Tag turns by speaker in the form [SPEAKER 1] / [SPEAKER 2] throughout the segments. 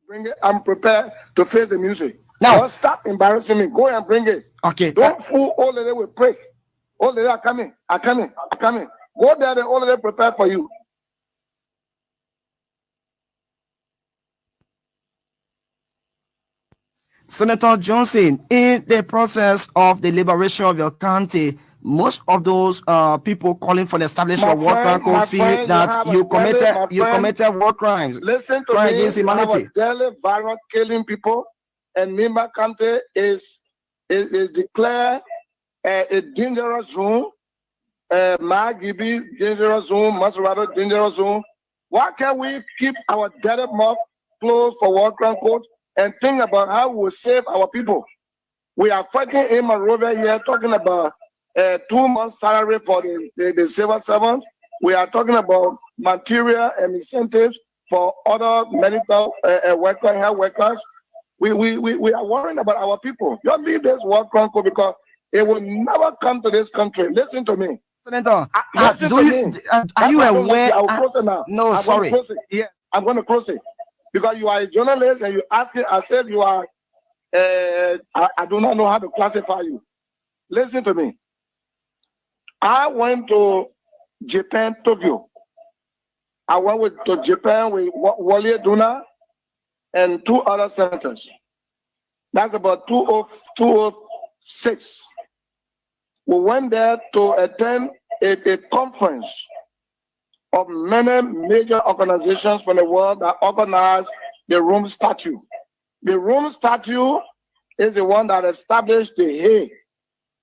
[SPEAKER 1] Bring it. I'm prepared to face the music.
[SPEAKER 2] Now,
[SPEAKER 1] don't stop embarrassing me. Go and bring it.
[SPEAKER 2] Okay.
[SPEAKER 1] Don't fool all the day with pray. All the day are coming. Go there, the all the day prepared for you.
[SPEAKER 2] Senator Johnson, in the process of the liberation of your county, most of those people calling for the establishment of war crime code feel that you committed war crimes.
[SPEAKER 1] Listen to me.
[SPEAKER 2] Against humanity.
[SPEAKER 1] Daily violent killing people, and Nimba County is declared a dangerous zone. Magibi dangerous zone, Maserati dangerous zone. Why can't we keep our dirty mouth closed for war crime code and think about how we will save our people? We are fighting in Monrovia here, talking about 2 months salary for the civil servants. We are talking about material and incentives for other medical workers, health workers. We are worrying about our people. Don't leave this war crime code because it will never come to this country. Listen to me.
[SPEAKER 2] Senator,
[SPEAKER 1] are
[SPEAKER 2] you aware?
[SPEAKER 1] I will close it now.
[SPEAKER 2] No, sorry.
[SPEAKER 1] Yeah, I'm going to close it because you are a journalist and you ask it as if you are. I do not know how to classify you. Listen to me. I went to Japan, Tokyo. I went to Japan with Wale Duna and 2 other senators. That's about 2006. We went there to attend a conference of many major organizations from the world that organized the Rome Statute. The Rome Statute is the one that established the Hague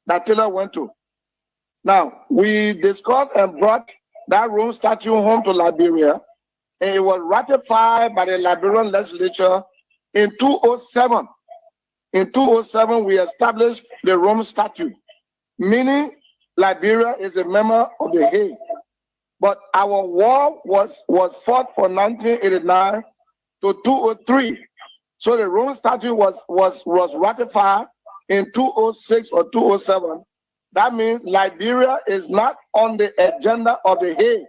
[SPEAKER 1] that Taylor went to. Now, we discussed and brought that Rome Statute home to Liberia, and it was ratified by the Liberian legislature in 2007. In 2007, we established the Rome Statute, meaning Liberia is a member of the Hague. But our war was fought from 1989 to 2003. So the Rome Statute was ratified in 2006 or 2007. That means Liberia is not on the agenda of the Hague.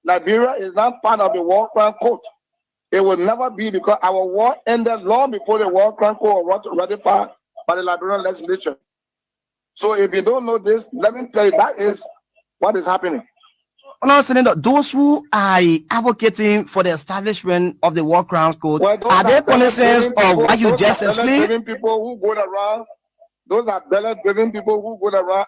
[SPEAKER 1] Liberia is not part of the War Crime Code. It will never be because our war ended long before the War Crime Code was ratified by the Liberian legislature. So if you don't know this, let me tell you, that is what is happening.
[SPEAKER 2] No, Senator, those who are advocating for the establishment of the War Crimes Code, are they concerns of what you just explained?
[SPEAKER 1] People who go around, those are belly-driven people who go around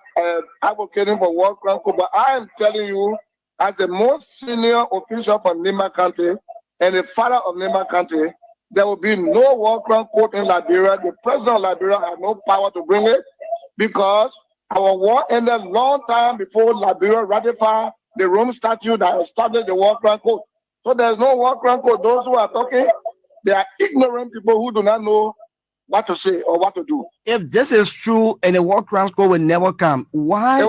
[SPEAKER 1] advocating for War Crimes Code. But I am telling you, as the most senior official from Nimba County and the father of Nimba County, there will be no War Crime Code in Liberia. The president of Liberia has no power to bring it because our war ended a long time before Liberia ratified the Rome Statute that established the War Crime Code. So there's no War Crime Code. Those who are talking, they are ignorant people who do not know what to say or what to do.
[SPEAKER 2] If this is true and the War Crimes Code will never come, why do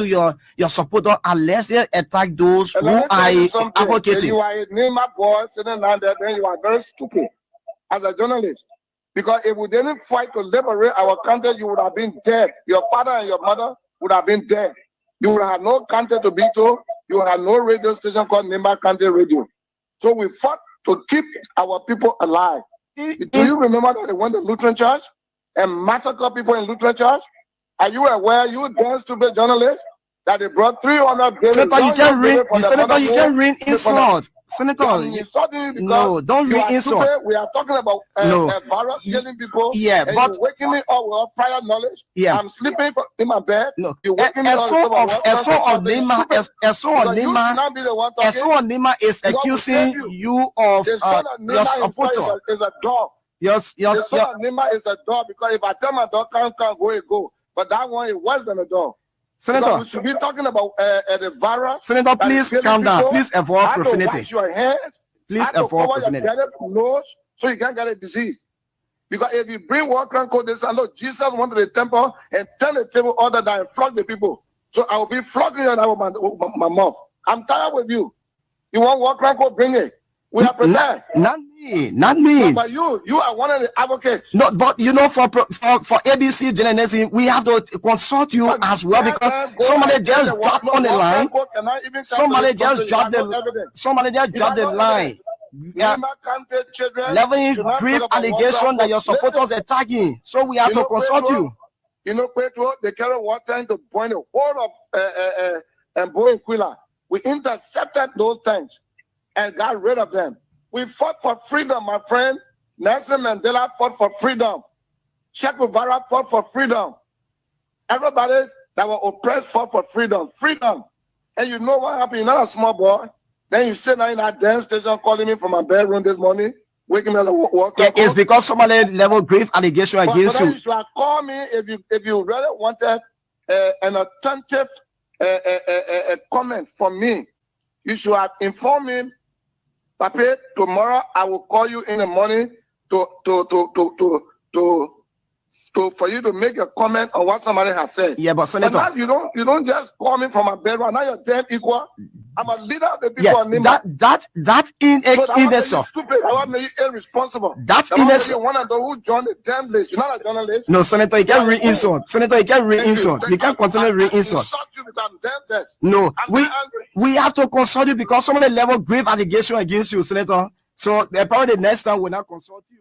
[SPEAKER 2] your supporters allegedly attack those who are advocating?
[SPEAKER 1] If you are a Nimba boy sitting down there, then you are very stupid as a journalist. Because if we didn't fight to liberate our country, you would have been dead. Your father and your mother would have been dead. You would have no country to be to. You would have no radio station called Nimba County Radio. So we fought to keep our people alive. Do you remember that they went to Lutheran Church and massacred people in Lutheran Church? Are you aware, you damn stupid journalist, that they brought 300 billion?
[SPEAKER 2] Senator, you can't read insults. Senator, no, don't read insult.
[SPEAKER 1] We are talking about virus killing people.
[SPEAKER 2] Yeah,
[SPEAKER 1] and
[SPEAKER 2] but
[SPEAKER 1] you're waking me up with prior knowledge.
[SPEAKER 2] Yeah,
[SPEAKER 1] I'm sleeping in my bed.
[SPEAKER 2] No,
[SPEAKER 1] you're waking me up.
[SPEAKER 2] Nima is accusing you of your supporter.
[SPEAKER 1] Is a dog.
[SPEAKER 2] The
[SPEAKER 1] son of Nima is a dog because if I tell my dog can't go. But that one is worse than a dog.
[SPEAKER 2] Senator,
[SPEAKER 1] we should be talking about the virus.
[SPEAKER 2] Senator, please calm down. Please avoid profanity.
[SPEAKER 1] Wash your hands.
[SPEAKER 2] Please avoid profanity.
[SPEAKER 1] Nose so you can't get a disease. Because if you bring War Crime Code, they say, look, Jesus went to the temple and turn the table order down and flog the people. So I will be flogging you out with my mouth. I'm tired with you. You want War Crime Code? Bring it. We are prepared.
[SPEAKER 2] Not me.
[SPEAKER 1] No, but you are one of the advocates.
[SPEAKER 2] No, but you know, for ABC journalism, we have to consult you as well because somebody just dropped on the line. Somebody just dropped the line.
[SPEAKER 1] County children.
[SPEAKER 2] Leveling grave allegation that your supporters are tagging. So we have to consult you.
[SPEAKER 1] You know, Pedro, they carry water into point the whole of Boeing Quilla. We intercepted those things and got rid of them. We fought for freedom, my friend. Nelson Mandela fought for freedom. Che Guevara fought for freedom. Everybody that were oppressed fought for freedom. Freedom. And you know what happened? You're not a small boy. Then you sit down in that dance station calling me from my bedroom this morning, waking me up to work.
[SPEAKER 2] It's because somebody level grave allegation against you.
[SPEAKER 1] You should have called me if you really wanted an attentive comment from me. You should have informed me, Papi, tomorrow I will call you in the morning for you to make a comment on what somebody has said.
[SPEAKER 2] Yeah, but Senator,
[SPEAKER 1] now you don't just call me from my bedroom. Now you're damn equal. I'm a leader of the people.
[SPEAKER 2] Yeah, that innocent.
[SPEAKER 1] Stupid. I want to make you irresponsible.
[SPEAKER 2] That's innocent.
[SPEAKER 1] One of those who joined the damn list. You're not a journalist.
[SPEAKER 2] No, Senator, you can't re-insult. Senator, you can't re-insult. You can't continue re-insult. No, we have to consult you because somebody level grave allegation against you, Senator. So probably the next time we'll not consult you.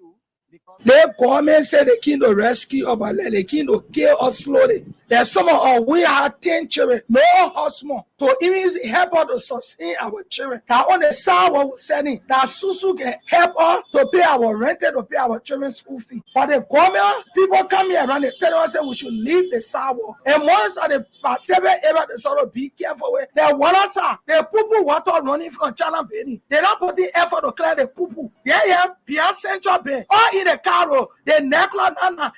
[SPEAKER 3] They come and say they came to rescue us, but they came to kill us slowly. There's some of us, we have 10 children, no husband, to even help us to sustain our children. That on the side what we're sending, that Susu can help us to pay our rent, to pay our children's school fee. But they come here, people come here around, they tell us that we should leave the sidewalk. And once at the seven area, they sort of be careful with. They want us, they poo water running from China Benin. They don't put the effort to clear the poo. Yeah, Pia Central Bay, or in the car, the necklace, and not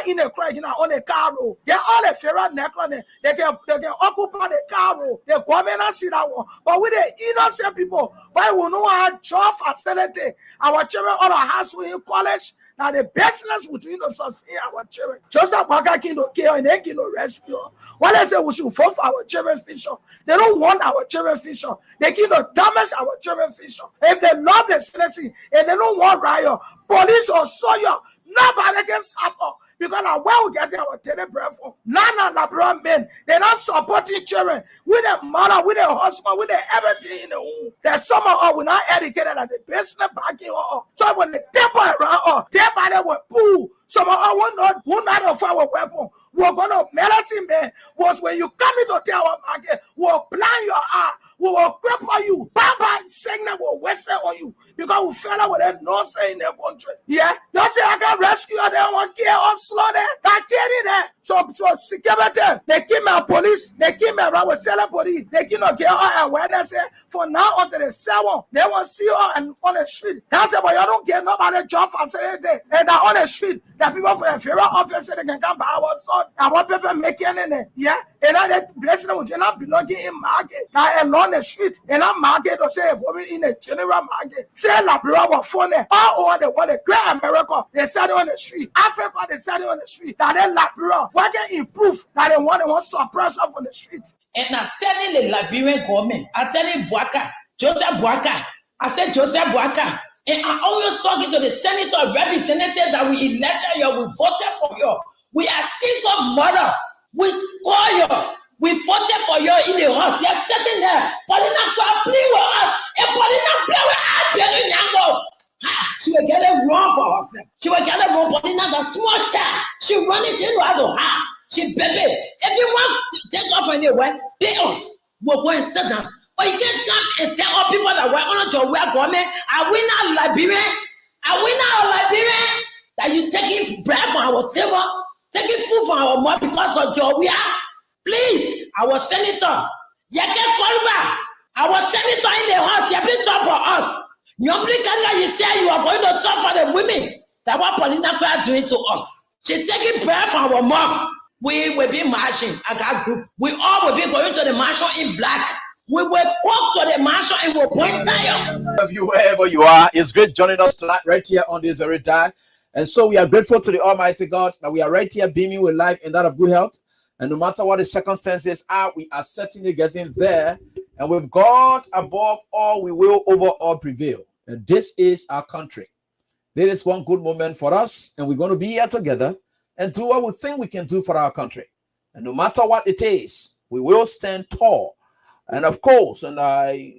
[SPEAKER 3] in the crack, on the car. They're all the ferret necklace. They can occupy the car. They come in and see that one. But with the innocent people, why we know our job facility, our children on our house in college. Now the business between us sustain our children. Just like Waka King to kill and they can rescue. What I say we should fight for our children future. They don't want our children future. They can damage our children future. If they love the citizen and they don't want riot, police or soldier, nobody can stop. Because now where we get our bread from? None of the brown men, they're not supporting children with their mother, with their husband, with their everything in the home. There's some of us we're not educated at the business backing us. So when they temper around us, they will pull. Some of us will not offer our weapon. We're going to medicine man. Was when you come into our market, we'll plan your eye. We will cripple you. Baba saying that will whistle on you because we fell out with that nonsense in their country. Yeah, you say I can rescue you. They want to kill or slow them. I can't do that. So security, they keep my police. They keep me around with selling police. They keep not get all awareness. For now until the 7, they want to see you on the street. That's it, but you don't get nobody job facility. And on the street, the people from the federal office they can come by our son. I want people making it. Yeah, and that blessing will not belonging in market. Now along the street, and that market or say going in a general market. Say la brother phone all over the world, the great America, they sat on the street. Africa, they sat on the street. That they la brother. Why can improve that they want to suppress us on the street?
[SPEAKER 4] And I'm telling the Liberian government, I'm telling Boaka, Joseph Boaka, I said Joseph Boaka, and I'm always talking to the senator, representatives that we elected you, we voted for you. We are single mother. We call you. We voted for you in the house. You're sitting there. Paulina play with us. And Paulina play with us. She will get it wrong for herself. She will get it wrong. Paulina, the small child. She running. She know how to have. She baby. If you want to take off anywhere, pay us. We'll go and sit down. But you can't come and tell all people that we're on your way government. Are we not Liberian? Are we not Liberian? That you taking bread from our table, taking food from our mouth because of your we are? Please, our senator, you get called back. Our senator in the house, you please talk for us. You say you are going to talk for the women. That's what Paulina is doing to us. She's taking prayer from our mom. We will be marching as a group. We all will be going to the marshal in black. We will walk to the marshal and we'll point fire.
[SPEAKER 5] Wherever you are, it's great joining us tonight right here on this very day. And so we are grateful to the Almighty God that we are right here beaming with life and that of good health. And no matter what the circumstances are, we are certainly getting there. And with God above all, we will over all prevail. And this is our country. There is one good moment for us, and we're going to be here together and do what we think we can do for our country. And no matter what it is, we will stand tall. And of course, and I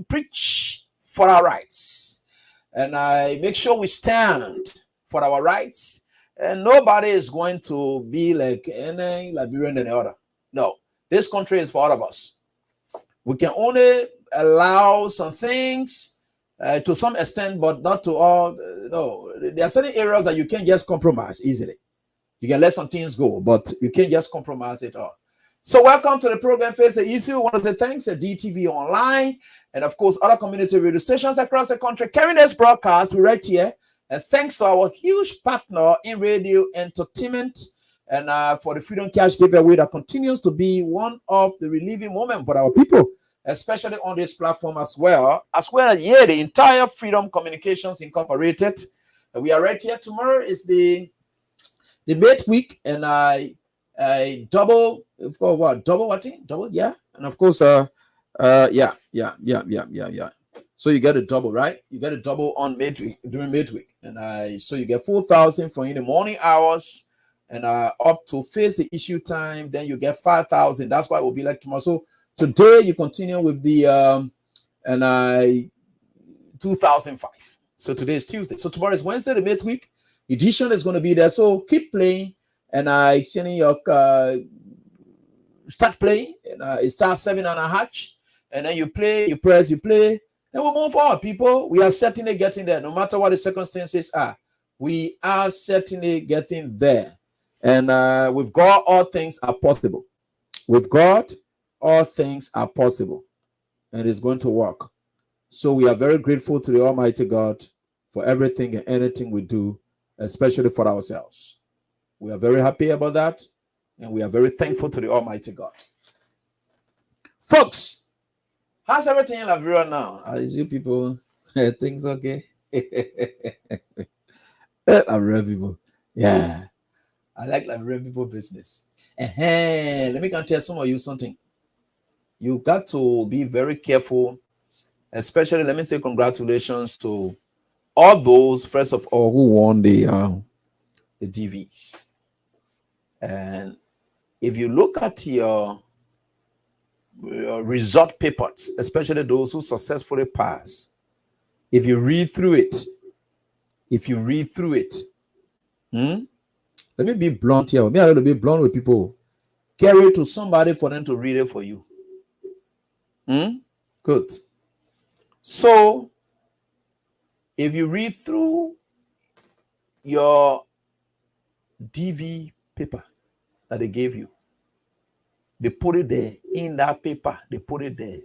[SPEAKER 5] preach for our rights. and I make sure we stand for our rights. And nobody is going to be like any Liberian than the other. No, this country is for all of us. We can only allow some things to some extent, but not to all. No, there are certain areas that you can't just compromise easily. You can let some things go, but you can't just compromise it all. So welcome to the program, Face the Issue. We want to say thanks to DTV Online and, of course, other community radio stations across the country carrying this broadcast. We're right here. And thanks to our huge partner in radio entertainment and for the Freedom Cash giveaway that continues to be one of the relieving moments for our people, especially on this platform as well. Yeah, the entire Freedom Communications Incorporated. We are right here. Tomorrow is the mate week, and I double, of course, what double, yeah, and of course, yeah. So you get a double, right? You get a double on midweek during midweek, and so you get 4,000 for in the morning hours, and up to face the issue time, then you get 5,000. That's why it will be like tomorrow. So today you continue with the 2,005. So today is Tuesday. So tomorrow is Wednesday, the midweek edition is going to be there. So keep playing, and extending your start playing, and it starts 7 and a hatch, and then you play, you press, you play. Then we'll move on, people. We are certainly getting there. No matter what the circumstances are, we are certainly getting there. And with God, all things are possible. With God, all things are possible. And it's going to work. So we are very grateful to the Almighty God for everything and anything we do, especially for ourselves. We are very happy about that. And we are very thankful to the Almighty God. Folks, how's everything in Liberia now? Are you people things okay? Liberian people. Yeah. I like Liberian people business. Let me tell some of you something. You got to be very careful, especially, let me say congratulations to all those, first of all, who won the DVs. And if you look at your result papers, especially those who successfully pass, if you read through it, let me be blunt here. Me, I don't be blunt with people. Carry it to somebody for them to read it for you. Good. So, if you read through your DV paper that they gave you, they put it there in that paper. They put it there.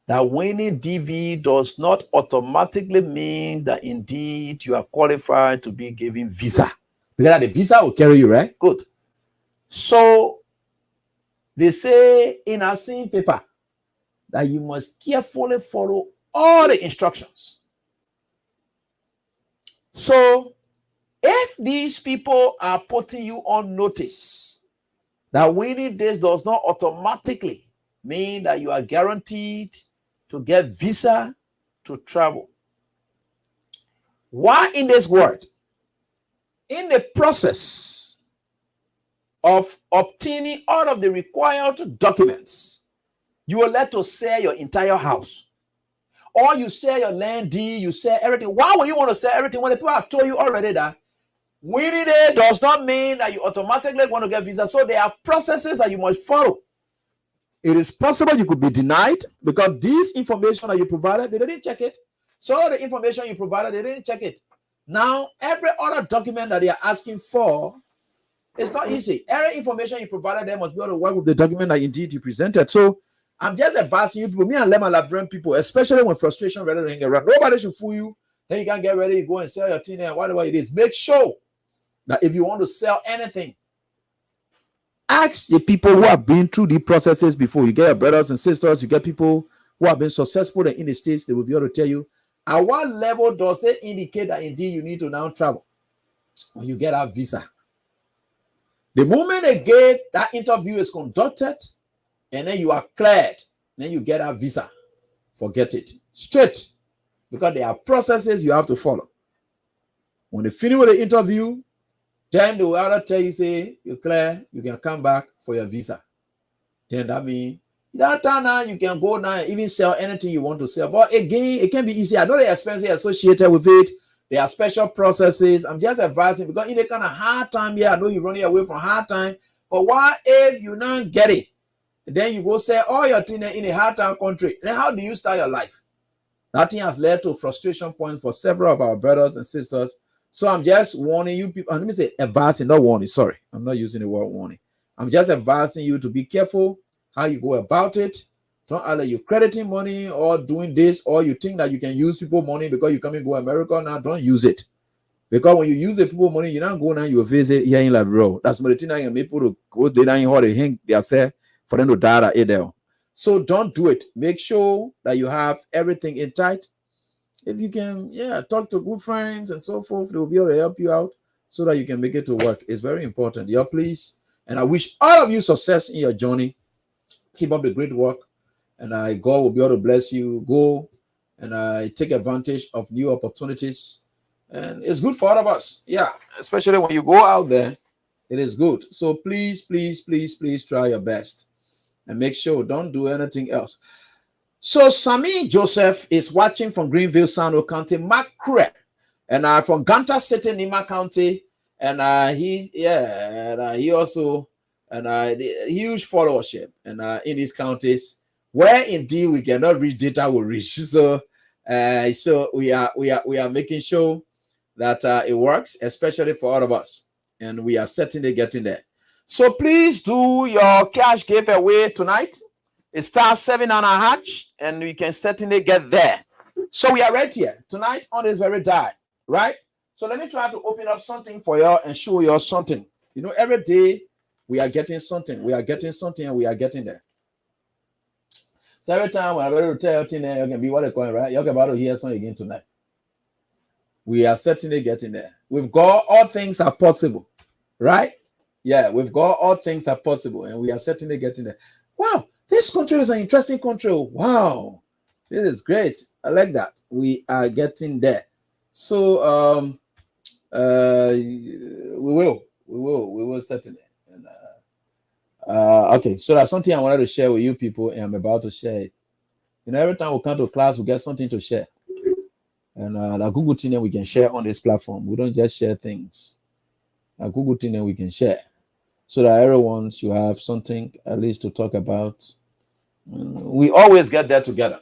[SPEAKER 5] That winning DV does not automatically mean that indeed you are qualified to be given visa. Because the visa will carry you, right? Good. So they say in our same paper that you must carefully follow all the instructions. So if these people are putting you on notice that winning this does not automatically mean that you are guaranteed to get visa to travel, why in this world, in the process of obtaining all of the required documents, you are led to sell your entire house, or you sell your land deed, you sell everything? Why would you want to sell everything when the people have told you already that winning it does not mean that you automatically want to get visa? So there are processes that you must follow. It is possible you could be denied because this information that you provided, they didn't check it. So the information you provided, they didn't check it. Now, every other document that they are asking for, it's not easy. Every information you provided, they must be able to work with the document that indeed you presented. So I'm just advising you people, me and let my Liberian people, especially when frustration rather than get around. Nobody should fool you. Then you can't get ready, you go and sell your thing and whatever it is. Make sure that if you want to sell anything, ask the people who have been through the processes before. You get your brothers and sisters, you get people who have been successful in the States, they will be able to tell you at what level does it indicate that indeed you need to now travel when you get a visa. The moment that interview is conducted and then you are cleared, then you get a visa. Forget it. Straight. Because there are processes you have to follow. When they finish with the interview, then they will either tell you, say, you're clear, you can come back for your visa. Then that means That time now you can go now and even sell anything you want to sell. But again, it can be easy. I know the expenses associated with it. There are special processes. I'm just advising because in a kind of hard time here, I know you're running away from hard time. But what if you don't get it? Then you go sell all your things in a hard time country. Then how do you start your life? That thing has led to frustration points for several of our brothers and sisters. So I'm just warning you people. Let me say advising, not warning. Sorry, I'm not using the word warning. I'm just advising you to be careful how you go about it. Don't either you crediting money or doing this, or you think that you can use people money because you come and go America now. Don't use it. Because when you use the people money, you don't go now, you visit here in Labro. That's what the thing I can make people to go there in how they hang themselves for them to die at there. So don't do it. Make sure that you have everything in tight. If you can, talk to good friends and so forth, they will be able to help you out so that you can make it to work. It's very important. Please. And I wish all of you success in your journey. Keep up the great work, and God will be able to bless you. Go and take advantage of new opportunities, and it's good for all of us. Yeah, especially when you go out there, it is good. So please, please, please, please try your best and make sure don't do anything else. So Sammy Joseph is watching from Greenville, Sano County, Macre, and from Ganta City, Nima County, and he also. And the huge followership and in these counties where indeed we cannot reach data will reach. So we are making sure that it works, especially for all of us, and we are certainly getting there. So please do your cash giveaway tonight. It starts 7 on a hatch, and we can certainly get there. So we are right here tonight on this very day, right? So let me try to open up something for you and show you something. Every day. We are getting something. We are getting something, and we are getting there. So every time I'm going to tell you, you can be what they call it, right? You're about to hear something again tonight. We are certainly getting there. With God, all things are possible, right? Yeah, with God, all things are possible, and we are certainly getting there. Wow, this country is an interesting country. Wow, this is great. I like that. We are getting there. So we will certainly. Okay, so that's something I wanted to share with you people, and I'm about to share it. Every time we come to class, we get something to share, and the Google thing that we can share on this platform. We don't just share things. A Google thing that we can share, so that everyone should have something at least to talk about. We always get there together.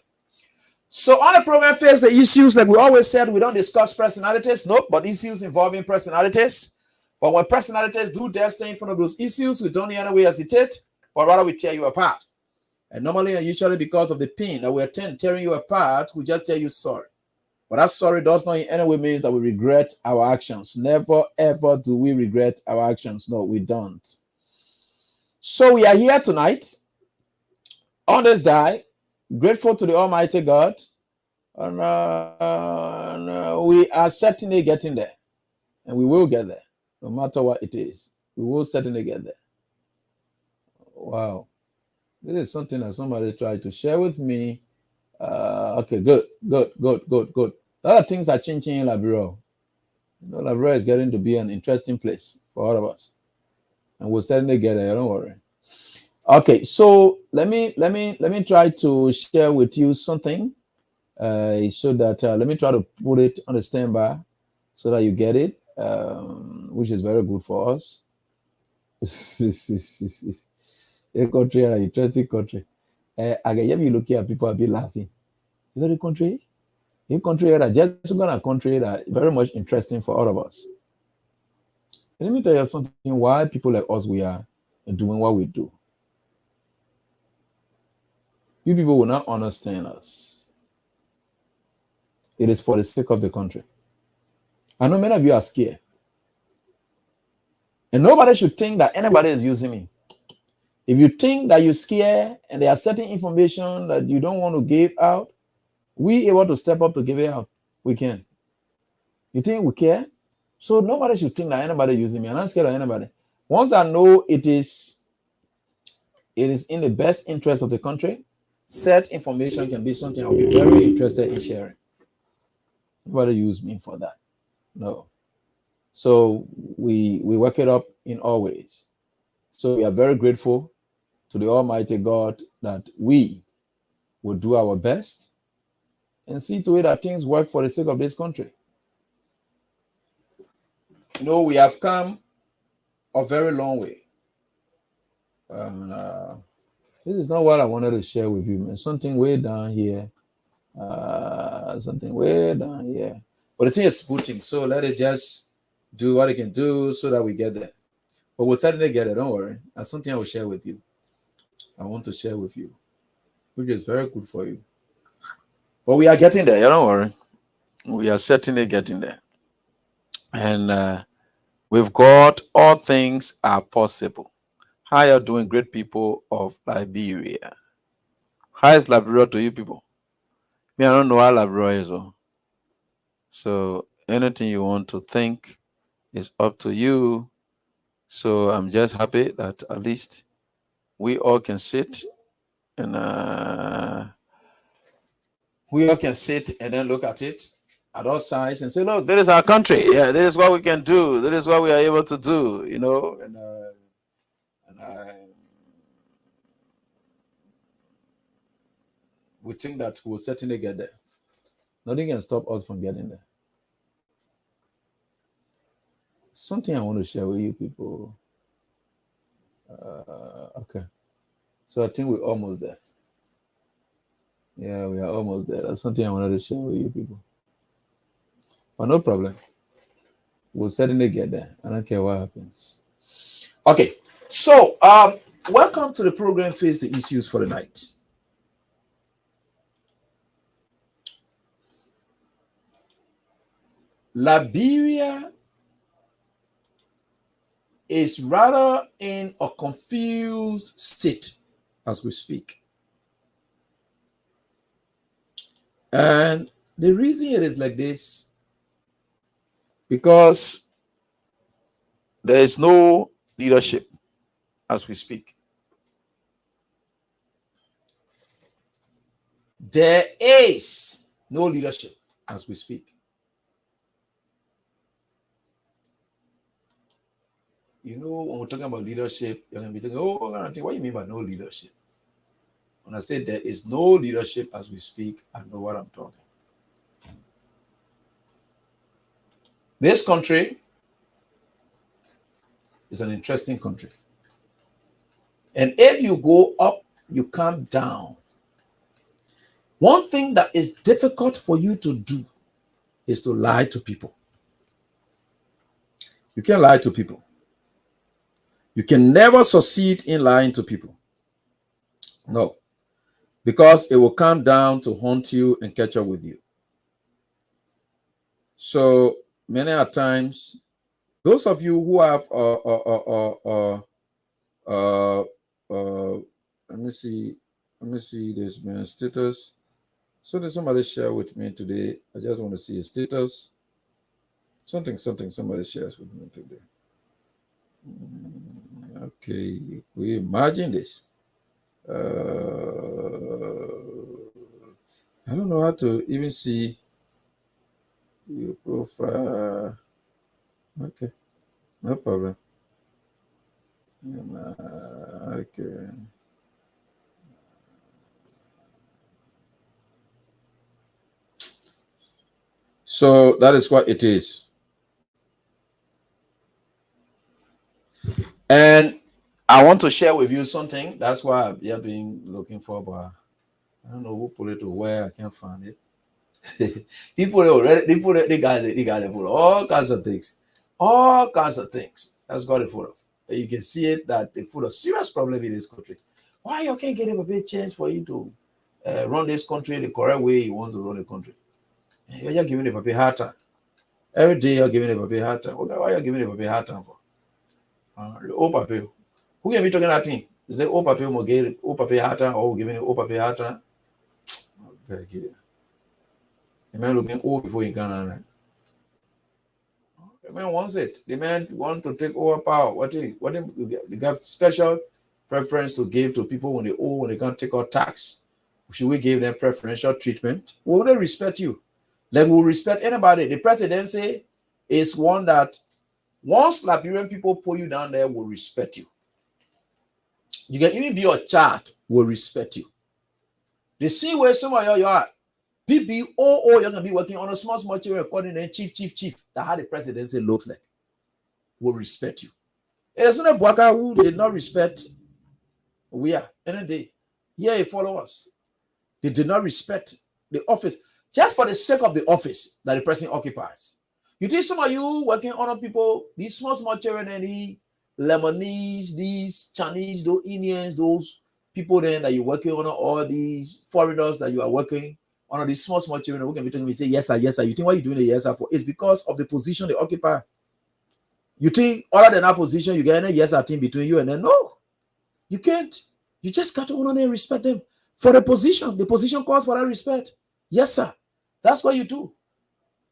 [SPEAKER 5] So on the program face the issues, like we always said, we don't discuss personalities, nope, but issues involving personalities. But when personalities do their thing in front of those issues, we don't in any way hesitate, but rather we tear you apart. And normally and usually because of the pain that we're tearing you apart, we just tell you sorry. But that sorry does not in any way mean that we regret our actions. Never, ever do we regret our actions. No, we don't. So we are here tonight on this day, grateful to the Almighty God. And we are certainly getting there. And we will get there. No matter what it is, we will certainly get there. Wow. This is something that somebody tried to share with me. Okay, good. A lot of things are changing in Labrador. Labrador is getting to be an interesting place for all of us. And we'll certainly get there, don't worry. Okay, so let me try to share with you something. So that let me try to put it on the standby so that you get it. Which is very good for us. A country, an interesting country. I can hear you looking at people and be laughing. You know the country? A country that just got a country that is very much interesting for all of us. And let me tell you something why people like us we are doing what we do. You people will not understand us. It is for the sake of the country. I know many of you are scared. And nobody should think that anybody is using me. If you think that you're scared and there are certain information that you don't want to give out, we able to step up to give it out. We can. You think we care? So nobody should think that anybody is using me. I'm not scared of anybody. Once I know it is in the best interest of the country, said information can be something I'll be very interested in sharing. Nobody use me for that. No. So we work it up in all ways. So we are very grateful to the Almighty God that we will do our best and see to it that things work for the sake of this country. You know, we have come a very long way. This is not what I wanted to share with you, man. Something way down here. Something way down here. But the thing is booting, so let it just do what it can do so that we get there. But we'll certainly get it, don't worry. That's something I will share with you. I want to share with you, which is very good for you. But we are getting there, don't worry. We are certainly getting there. And with God, all things are possible. How are you doing, great people of Liberia? How is Liberia to you people? Me, I don't know how Liberia is. So anything you want to think is up to you. So I'm just happy that at least we all can sit and then look at it at all sides and say, look, this is our country. Yeah, this is what we can do. This is what we are able to do, you know. We think that we'll certainly get there. Nothing can stop us from getting there. Something I want to share with you people. Okay. So I think we're almost there. Yeah, we are almost there. That's something I wanted to share with you people. But no problem. We'll certainly get there. I don't care what happens. Okay. So, welcome to the program Face the Issues for the Night. Liberia is rather in a confused state as we speak. And the reason it is like this, because there is no leadership as we speak. There is no leadership as we speak. You know, when we're talking about leadership, you're going to be thinking, oh, what do you mean by no leadership? When I say there is no leadership as we speak, I know what I'm talking. This country is an interesting country. And if you go up, you come down. One thing that is difficult for you to do is to lie to people. You can't lie to people. You can never succeed in lying to people. No. Because it will come down to haunt you and catch up with you. So many a times, those of you who have let me see this man's status. So did somebody share with me today? I just want to see his status. Something somebody shares with me today. Okay, we imagine this. I don't know how to even see your profile. Okay, no problem. Okay. So that is what it is. And I want to share with you something. That's why I've been looking for, but I don't know who put it to where. I can't find it. They put all kinds of things. All kinds of things. That's got it full of. You can see it that they put a serious problem in this country. Why you can't get him a big chance for you to run this country the correct way he wants to run the country? You're just giving him a big hard time. Every day you're giving him a big hard time. Okay, why are you giving him a big hard time for? Oh, Papi. Who can be talking that thing? Is it oh Papi mo give oh Papi hard time or giving it oh Papi hard time? The man looking old before he can run. The man wants it. The man wants to take over power. What you got special preference to give to people when they owe, when they can't take out tax? Should we give them preferential treatment? Will they respect you? Like we'll respect anybody. The presidency is one that once Liberian people pull you down there will respect you. You can even be your child will respect you. The same way some of you are BBOO, you're gonna be working on a small children recording and chief. That how the presidency looks like. Will respect you. There's no Buaka who did not respect we are any day. Here follow us. They did not respect the office just for the sake of the office that the person occupies. You think some of you working on people, these small children and the Lebanese, these Chinese, those Indians, those people then that you're working on, all these foreigners that you are working on, these small children who can be talking to me say, yes, sir, yes, sir. You think what you're doing the yes, sir for? It's because of the position they occupy. You think other than that position, you get any yes, sir thing between you and them? No, you can't. You just got to honor and respect them for the position. The position calls for that respect. Yes, sir. That's what you do.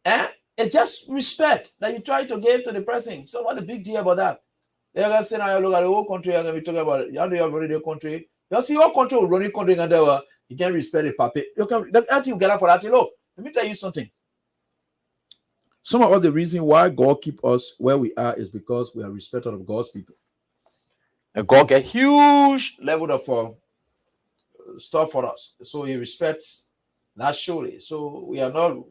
[SPEAKER 5] And it's just respect that you try to give to the person. So what the big deal about that? You're going to say now, look at the whole country, you're going to be talking about it. You have already the country. You see your country will running country and you can't respect the puppet. You can that you get out for that. Look, let me tell you something. Some of the reason why God keep us where we are is because we are respected of God's people. And God get huge level of stuff for us. So he respects that surely. So we are not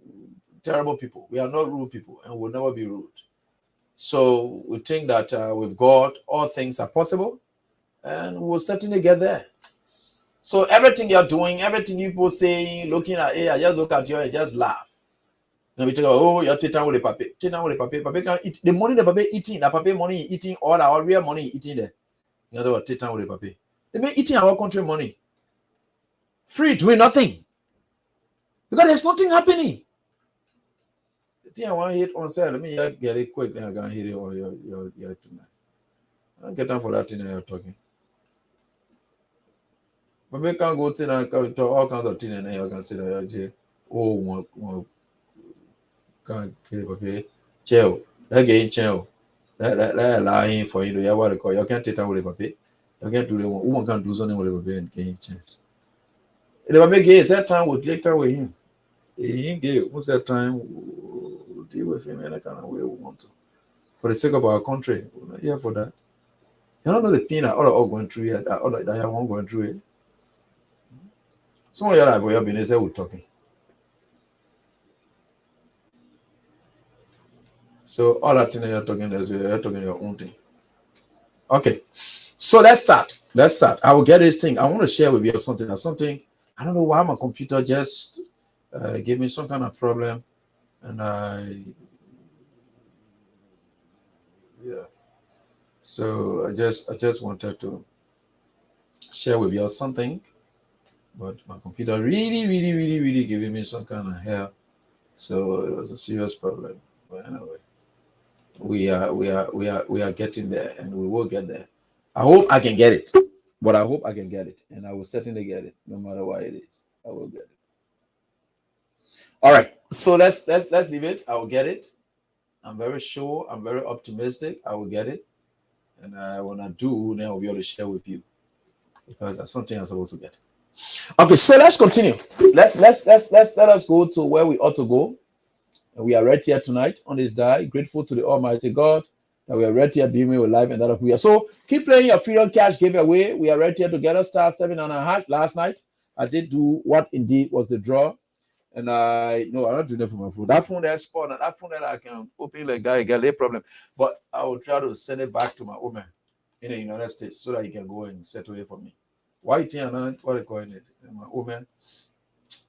[SPEAKER 5] terrible people. We are not rude people and will never be rude. So we think that with God, all things are possible and we'll certainly get there. So everything you're doing, everything people say, looking at it, I just look at you and just laugh. And we talk about, oh, you're taking with the paper. Taking with the paper. Paper can eat the money the paper eating, the paper money eating, all our real money eating there. In other words, taking with the paper. They may eating our country money. Free doing nothing. Because there's nothing happening. The thing I want to hit on sale, let me get it quick, then I can hit it on your tonight. I'll get down for that thing that you're talking. But we can't go to all kinds of things and then you can say that you're one can't kill it, paper. Chill. That game chill. That lying for you to hear what they call you can't take that with the paper. You can't do the one can't do something with the paper and gain chance. The paper gay is that time we'll take time with him. He ain't gay. What's that time? We'll deal with him in a kind of way we want to. For the sake of our country. We're not here for that. You don't know the pain that all going through here, that you won't going through it. Some of you are for your business we're talking. So all that thing that you're talking is you're talking your own thing. Okay. So let's start. I will get this thing. I want to share with you something. I don't know why my computer just gave me some kind of problem. And so I just wanted to share with you something, but my computer really giving me some kind of hell. So it was a serious problem. But anyway, we are getting there, and we will get there. I hope I can get it, but I hope I can get it, and I will certainly get it, no matter what it is. I will get it. All right, so let's leave it. I will get it. I'm very sure. I'm very optimistic. I will get it, and when I do, then I'll be able to share with you because that's something I'm supposed to get. Okay, so let's continue. Let us go to where we ought to go. And we are right here tonight on this day, grateful to the Almighty God that we are right here being with life and that of we are. So keep playing your Freedom Cash giveaway. We are right here together. Star 7.5 last night. I did do what indeed was the draw. And I'm not doing it for my phone. That phone that's spawned, that phone that I can open like guy get a problem. But I will try to send it back to my woman in the United States so that he can go and settle it for me. Why you think what they calling it? My woman,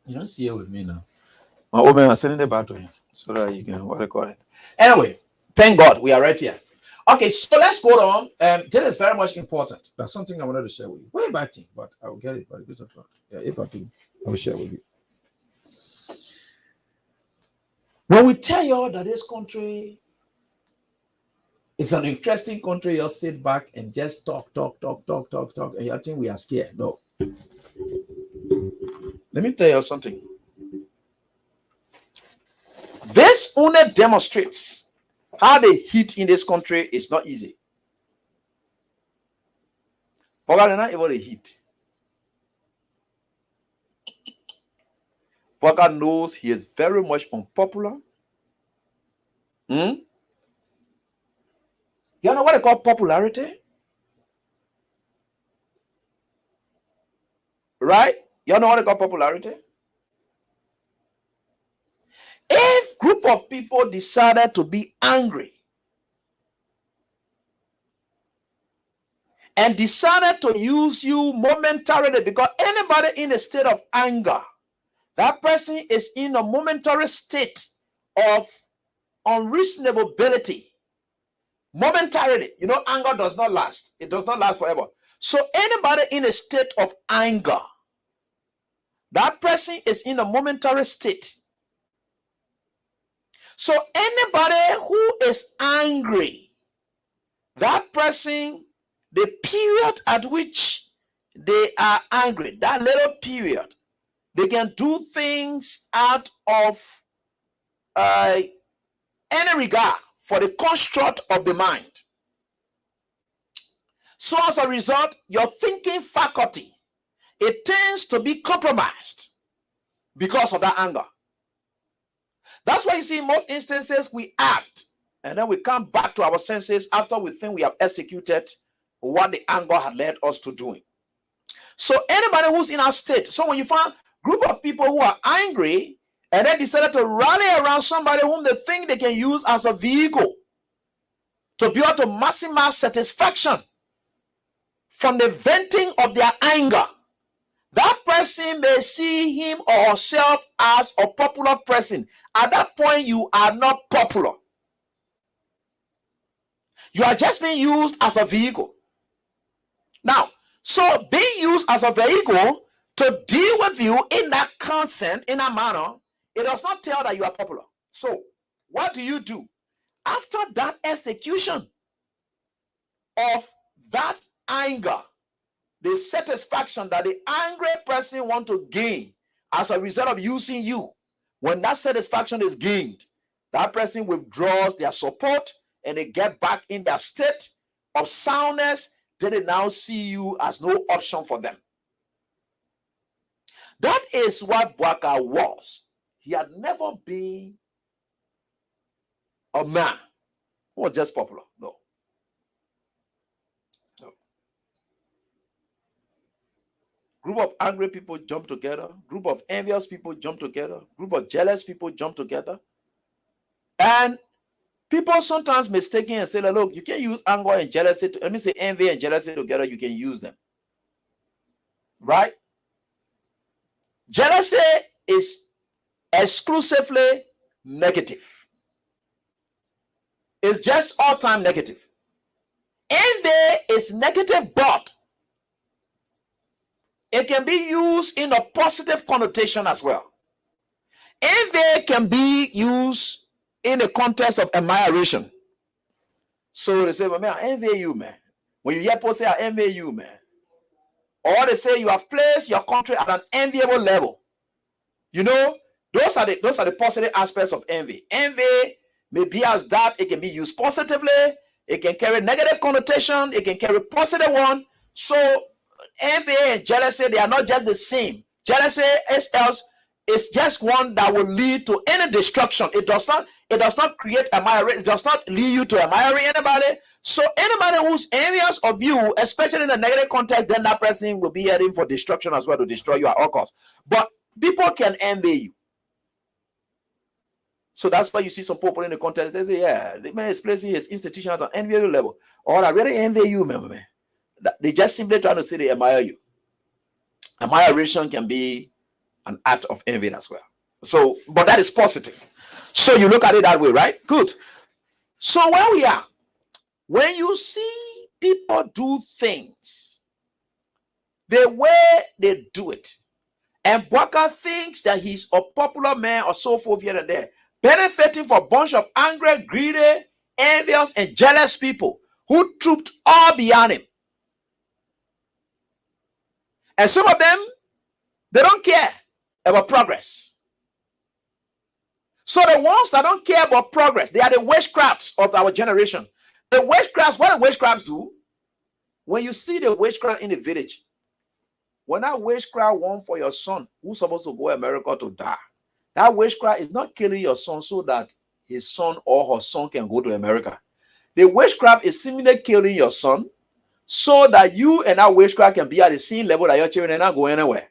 [SPEAKER 5] you don't see it with me now. My woman, I'm sending it back to him so that you can what they call it. Anyway, thank God we are right here. Okay, so let's go on. This is very much important. That's something I wanted to share with you. Way back thing, but I will get it by the grace of God. Yeah, if I do, I will share with you. When we tell you that this country is an interesting country, you sit back and just talk, and you think we are scared. No. Let me tell you something. This only demonstrates how the heat in this country is not easy. But they're not able to heat. But God knows he is very much unpopular. You know what they call popularity? Right? You know what they call popularity? If group of people decided to be angry and decided to use you momentarily, because anybody in a state of anger, that person is in a momentary state of unreasonability. Momentarily, you know, anger does not last. It does not last forever. So anybody in a state of anger, that person is in a momentary state. So anybody who is angry, that person, the period at which they are angry, that little period, they can do things out of any regard for the construct of the mind. So as a result, your thinking faculty, it tends to be compromised because of that anger. That's why you see in most instances we act and then we come back to our senses after we think we have executed what the anger had led us to doing. So anybody who's in our state, so when you find a group of people who are angry and they decided to rally around somebody whom they think they can use as a vehicle to be able to maximize satisfaction from the venting of their anger, that person may see him or herself as a popular person. At that point, you are not popular. You are just being used as a vehicle. Now, so being used as a vehicle to deal with you in that consent, in that manner, it does not tell that you are popular. So, what do you do? After that execution of that anger, the satisfaction that the angry person wants to gain as a result of using you, when that satisfaction is gained, that person withdraws their support and they get back in their state of soundness. Then they now see you as no option for them. That is what Bwaka was. He had never been a man who was just popular. No. Group of angry people jump together. Group of envious people jump together. Group of jealous people jump together. And people sometimes mistaken and say, look, you can use anger and jealousy. Let me say envy and jealousy together. You can use them. Right? Jealousy is exclusively negative. It's just all-time negative. Envy is negative, but it can be used in a positive connotation as well. Envy can be used in the context of admiration. So they say, well, man, I envy you, man. When you hear people say, I envy you, man. Or they say you have placed your country at an enviable level. You know, those are the positive aspects of envy. Envy may be as that. It can be used positively. It can carry negative connotation. It can carry positive one. So envy and jealousy, they are not just the same. Jealousy is just one that will lead to any destruction. It does not create admiration. It does not lead you to admiring anybody. So anybody who's envious of you, especially in a negative context, then that person will be heading for destruction as well, to destroy you at all costs. But people can envy you. So that's why you see some people in the context, they say, yeah, the man is placing his institution at an enviable level. Or I really envy you, man. They just simply trying to say they admire you. Admiration can be an act of envy as well. So, but that is positive. So you look at it that way, right? Good. So where we are, when you see people do things the way they do it, and Bwaka thinks that he's a popular man or so forth here and there, benefiting from a bunch of angry, greedy, envious, and jealous people who trooped all behind him. And some of them, they don't care about progress. So the ones that don't care about progress, they are the witchcrafts of our generation. The witchcrafts, what the witchcrafts do, when you see the witchcraft in the village, when that witchcraft want for your son, who's supposed to go to America to die, that witchcraft is not killing your son so that his son or her son can go to America. The witchcraft is simply killing your son so that you and that witchcraft can be at the same level that your children are not going anywhere.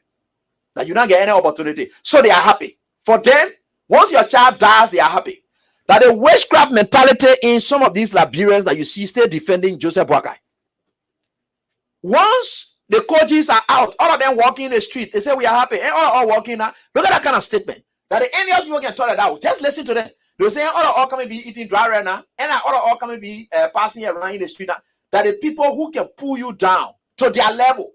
[SPEAKER 5] that you don't get any opportunity. So they are happy. For them, once your child dies, they are happy. That the witchcraft mentality in some of these Liberians that you see still defending Joseph Boakai. Once the coaches are out, all of them walking in the street, they say we are happy. And all walking now. Look at that kind of statement. That any of you can tell it out. Just listen to them. They're saying all coming be eating dry right now. And all coming be passing around in the street now. That the people who can pull you down to their level.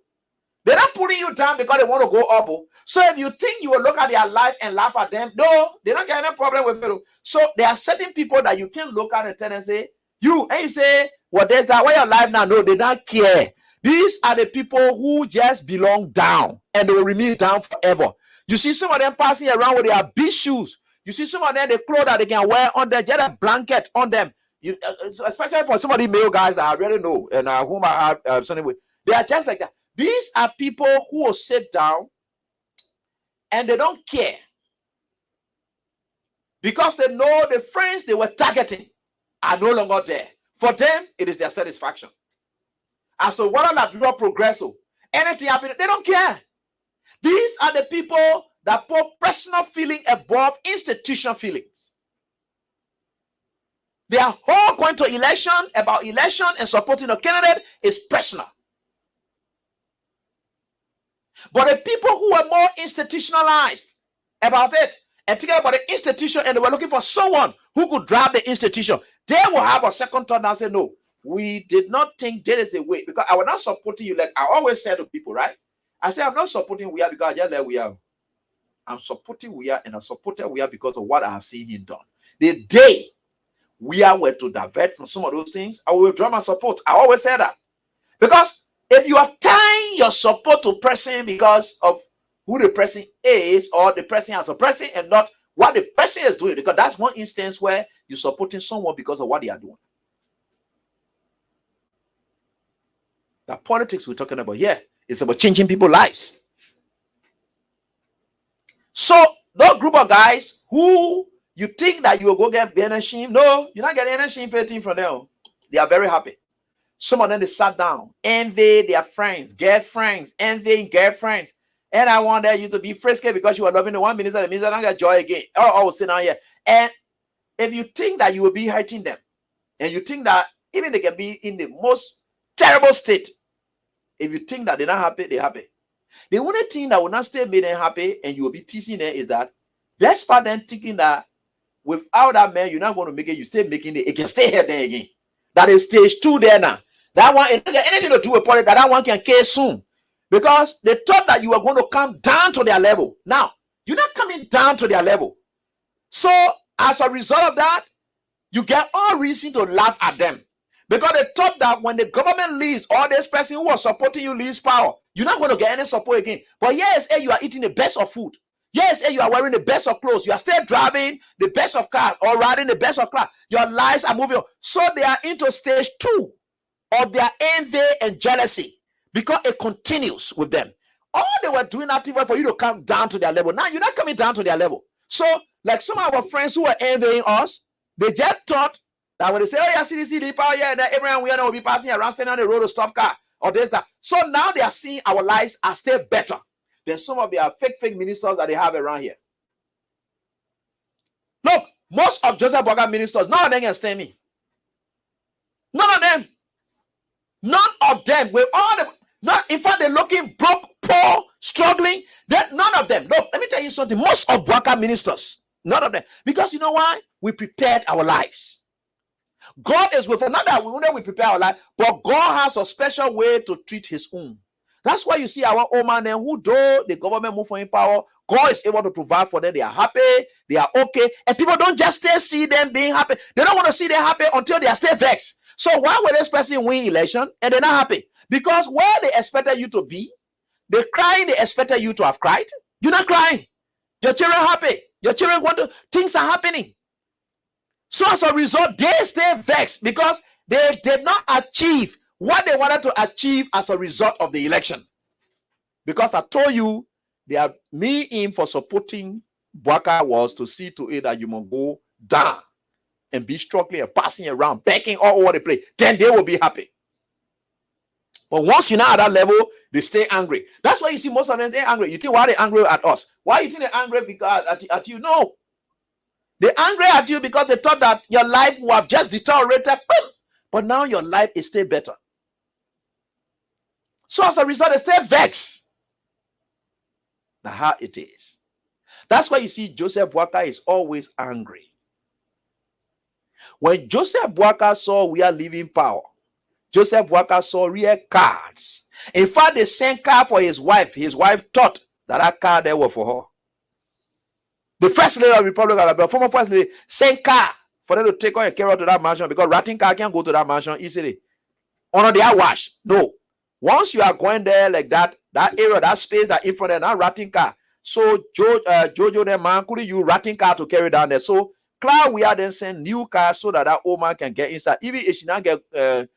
[SPEAKER 5] They're not pulling you down because they want to go up. So if you think you will look at their life and laugh at them, no, they don't get any problem with it. So there are certain people that you can look at and tell and say, you, and you say, well, there's that way your life now. No, they don't care. These are the people who just belong down and they will remain down forever. You see some of them passing around with their big shoes. You see some of them, the clothes that they can wear on them, just a blanket on them. You, especially for some of the male guys that I really know and whom I have something with, they are just like that. These are people who will sit down and they don't care because they know the friends they were targeting are no longer there. For them, it is their satisfaction. And so, what are the progress? Anything happening, they don't care. These are the people that put personal feeling above institutional feelings. Their whole going to election about election and supporting a candidate is personal. But the people who were more institutionalized about it and thinking about the institution and they were looking for someone who could drive the institution, they will have a second thought and say, no, we did not think there is a way because I was not supporting you. Like I always say to people, right? I say, I'm not supporting we are because I just let we are. I'm supporting we are and I supported we are because of what I have seen him done. The day we are were to divert from some of those things, I will withdraw my support. I always say that. Because if you are tying your support to person because of who the person is or the person has a person and not what the person is doing, because that's one instance where you're supporting someone because of what they are doing. The politics we're talking about here is about changing people's lives. So that group of guys who you think that you will go get energy, no, you're not getting energy from them. They are very happy. Some of them, they sat down, envy their friends, girlfriends, envying girlfriends. And I wanted you to be frisky because you are loving the one minister, the minister don't get joy again. Oh, sit down here. And if you think that you will be hurting them, and you think that even they can be in the most terrible state, if you think that they're not happy, they're happy. The only thing that will not stay make them happy and you will be teasing them is that despite them thinking that without that man, you're not going to make it, you stay making it can stay here there again. That is stage 2 there now. That one, it doesn't get anything to do with politics, that one can care soon. Because they thought that you were going to come down to their level. Now, you're not coming down to their level. So, as a result of that, you get all reason to laugh at them. Because they thought that when the government leaves, or this person who was supporting you leaves power, you're not going to get any support again. But yes, you are eating the best of food. Yes, you are wearing the best of clothes. You are still driving the best of cars or riding the best of cars. Your lives are moving on. So they are into stage 2 of their envy and jealousy because it continues with them. All they were doing active for you to come down to their level. Now you're not coming down to their level. So, like some of our friends who were envying us, they just thought that when they say, oh yeah, CDC, power, yeah, that everyone we know will be passing around, standing on the road to stop car or this, that. So now they are seeing our lives are still better than some of their fake ministers that they have around here. Look, most of Joseph Boakai ministers, none of them can stand me. None of them. None of them. With all the, not in fact, they're looking broke, poor, struggling. None of them. Look, let me tell you something. Most of Boakai ministers, none of them. Because you know why? We prepared our lives. God is with us. Not that we prepare our life, but God has a special way to treat his own. That's why you see our old man then, who though the government move for in power, God is able to provide for them. They are happy, they are okay, and people don't just still see them being happy. They don't want to see them happy until they are still vexed. So why would this person win election and they're not happy? Because where they expected you to be, they're crying. They expected you to have cried. You're not crying. Your children are happy. Your children want to. Things are happening. So as a result, they stay vexed because they did not achieve what they wanted to achieve as a result of the election. Because I told you, they are me in for supporting Boakai was to see to it that you must go down and be struggling and passing around, begging all over the place. Then they will be happy. But once you're not at that level, they stay angry. That's why you see most of them stay angry. You think why are they angry at us? Why you think they're angry because at you? No. They're angry at you because they thought that your life would have just deteriorated. But now your life is still better. So as a result, they stay vexed. That's how it is. That's why you see Joseph Boakai is always angry. When Joseph Boakai saw we are leaving power, Joseph Boakai saw real cards. In fact, they sent car for his wife. His wife thought that car there was for her. The first lady of the Republic of Alabama, former first lady, sent car for them to take her and carry her to that mansion because ratting car can't go to that mansion easily. Or they are wash. No. Once you are going there like that, that area, that space, that in front of that ratting car. So Jojo, the man, couldn't use ratting car to carry down there. So Cloud, we are then send new cars so that old man can get inside. Even if she not get the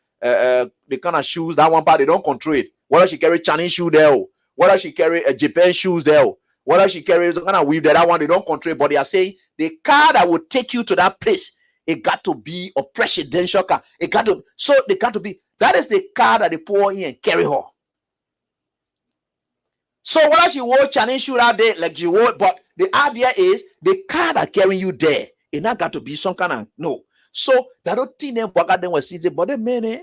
[SPEAKER 5] kind of shoes, that one part, they don't control it. Whether she carry Chinese shoe there, whether she carry Japan shoes there, whether she carry the kind of weave there, that one, they don't control it. But they are saying the car that will take you to that place, it got to be a presidential car. It got to, so they got to be, that is the car that they pour in and carry her. So whether she wore Chinese shoe out there, like she wore, but the idea is the car that carrying you there, it not got to be some kind of, no. So that don't think them Boakai them was easy, but they mean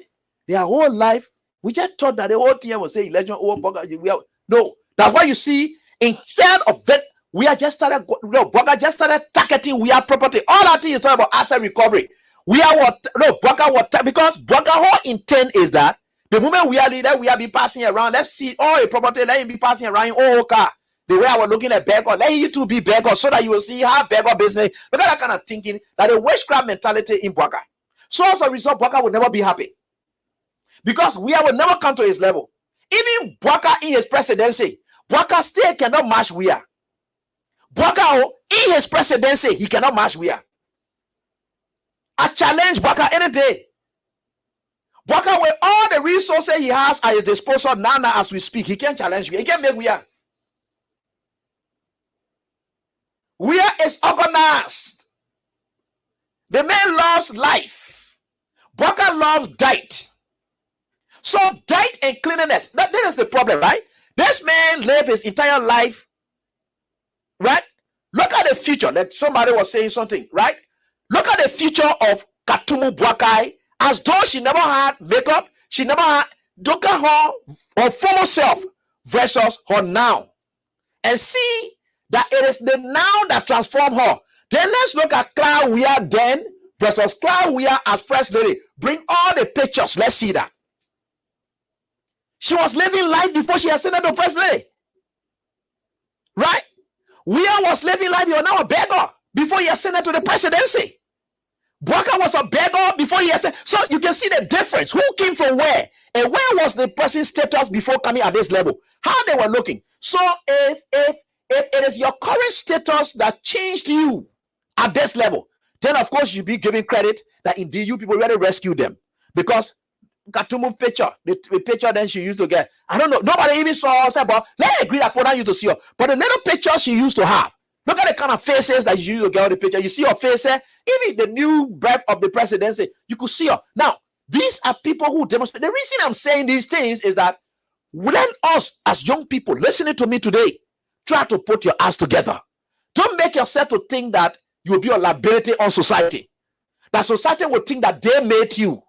[SPEAKER 5] their whole life, we just thought that the whole thing was say election over Boakai. No, that's why you see, instead of that, we are just started, Boakai just started targeting we are property. All that thing is talking about asset recovery. We are what, no, Boakai what, because Boakai whole intent is that the moment we are leader, we are be passing around. Let's see all a property, let him be passing around all car. The way I was looking at beggar, let you two be beggar so that you will see how beggar business. Look at that kind of thinking, that the witchcraft mentality in Boakai. So as a result, Boakai will never be happy. Because we will never come to his level. Even Boakai in his presidency, Boakai still cannot match we are. Boakai in his presidency, he cannot match we are. I challenge Boakai any day. Boakai with all the resources he has at his disposal now as we speak, he can't challenge me. He can't make we are. We are is organized. The man loves life. Boakai loves diet. So diet and cleanliness, that is the problem, right? This man lived his entire life, right? Look at the future. Like somebody was saying something, right? Look at the future of Katumu Boakai as though she never had makeup. She never had, look at her former self versus her now. And see that it is the now that transform her. Then let's look at Cloud we are then versus Cloud we are as first lady. Bring all the pictures. Let's see that. She was living life before she ascended to first lady. Right? Weah was living life, you are now a beggar before he ascended to the presidency. Boakai was a beggar before he ascended. So you can see the difference. Who came from where? And where was the person's status before coming at this level? How they were looking. So if it is your current status that changed you at this level, then of course you'll be giving credit that indeed you people really rescued them. Because Katumu picture, the picture then she used to get, I don't know, nobody even saw her, but let's agree upon you to see her. But the little picture she used to have, look at the kind of faces that you used to get on the picture. You see her face, even the new birth of the presidency, you could see her. Now, these are people who demonstrate. The reason I'm saying these things is that let us as young people listening to me today, try to put your ass together. Don't make yourself to think that you'll be a liability on society. That society will think that they made you.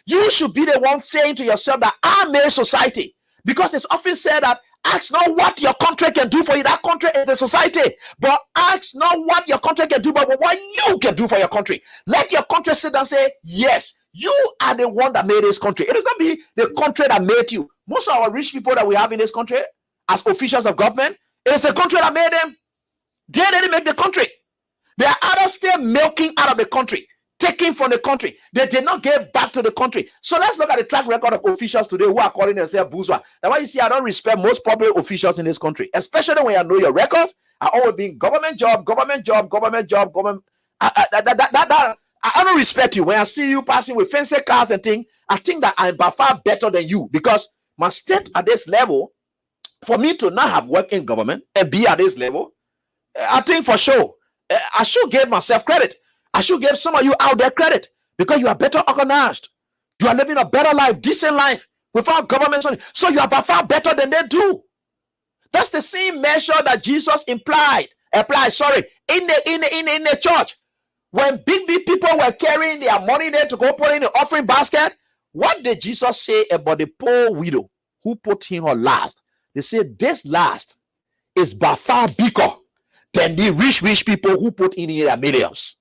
[SPEAKER 5] You should be the one saying to yourself that I made society. Because it's often said that ask not what your country can do for you. That country is the society. But ask not what your country can do, but what you can do for your country. Let your country sit and say, yes, you are the one that made this country. It is not be the country that made you. Most of our rich people that we have in this country as officials of government, it is the country that made them. They didn't make the country. They are others still milking out of the country, taking from the country. They did not give back to the country. So let's look at the track record of officials today who are calling themselves bourgeois. That's why you see I don't respect most public officials in this country, especially when you know your records. I always been government job. I don't respect you. When I see you passing with fancy cars and things, I think that I'm by far better than you because my state at this level, for me to not have worked in government and be at this level, I think for sure, I should give myself credit. I should give some of you out there credit because you are better organized. You are living a better life, decent life. without government money. So you are by far better than they do. That's the same measure that Jesus applied, in the church. When big people were carrying their money there to go put in the offering basket, what did Jesus say about the poor widow who put in her last? They said this last is by far bigger than the rich people who put in their millions.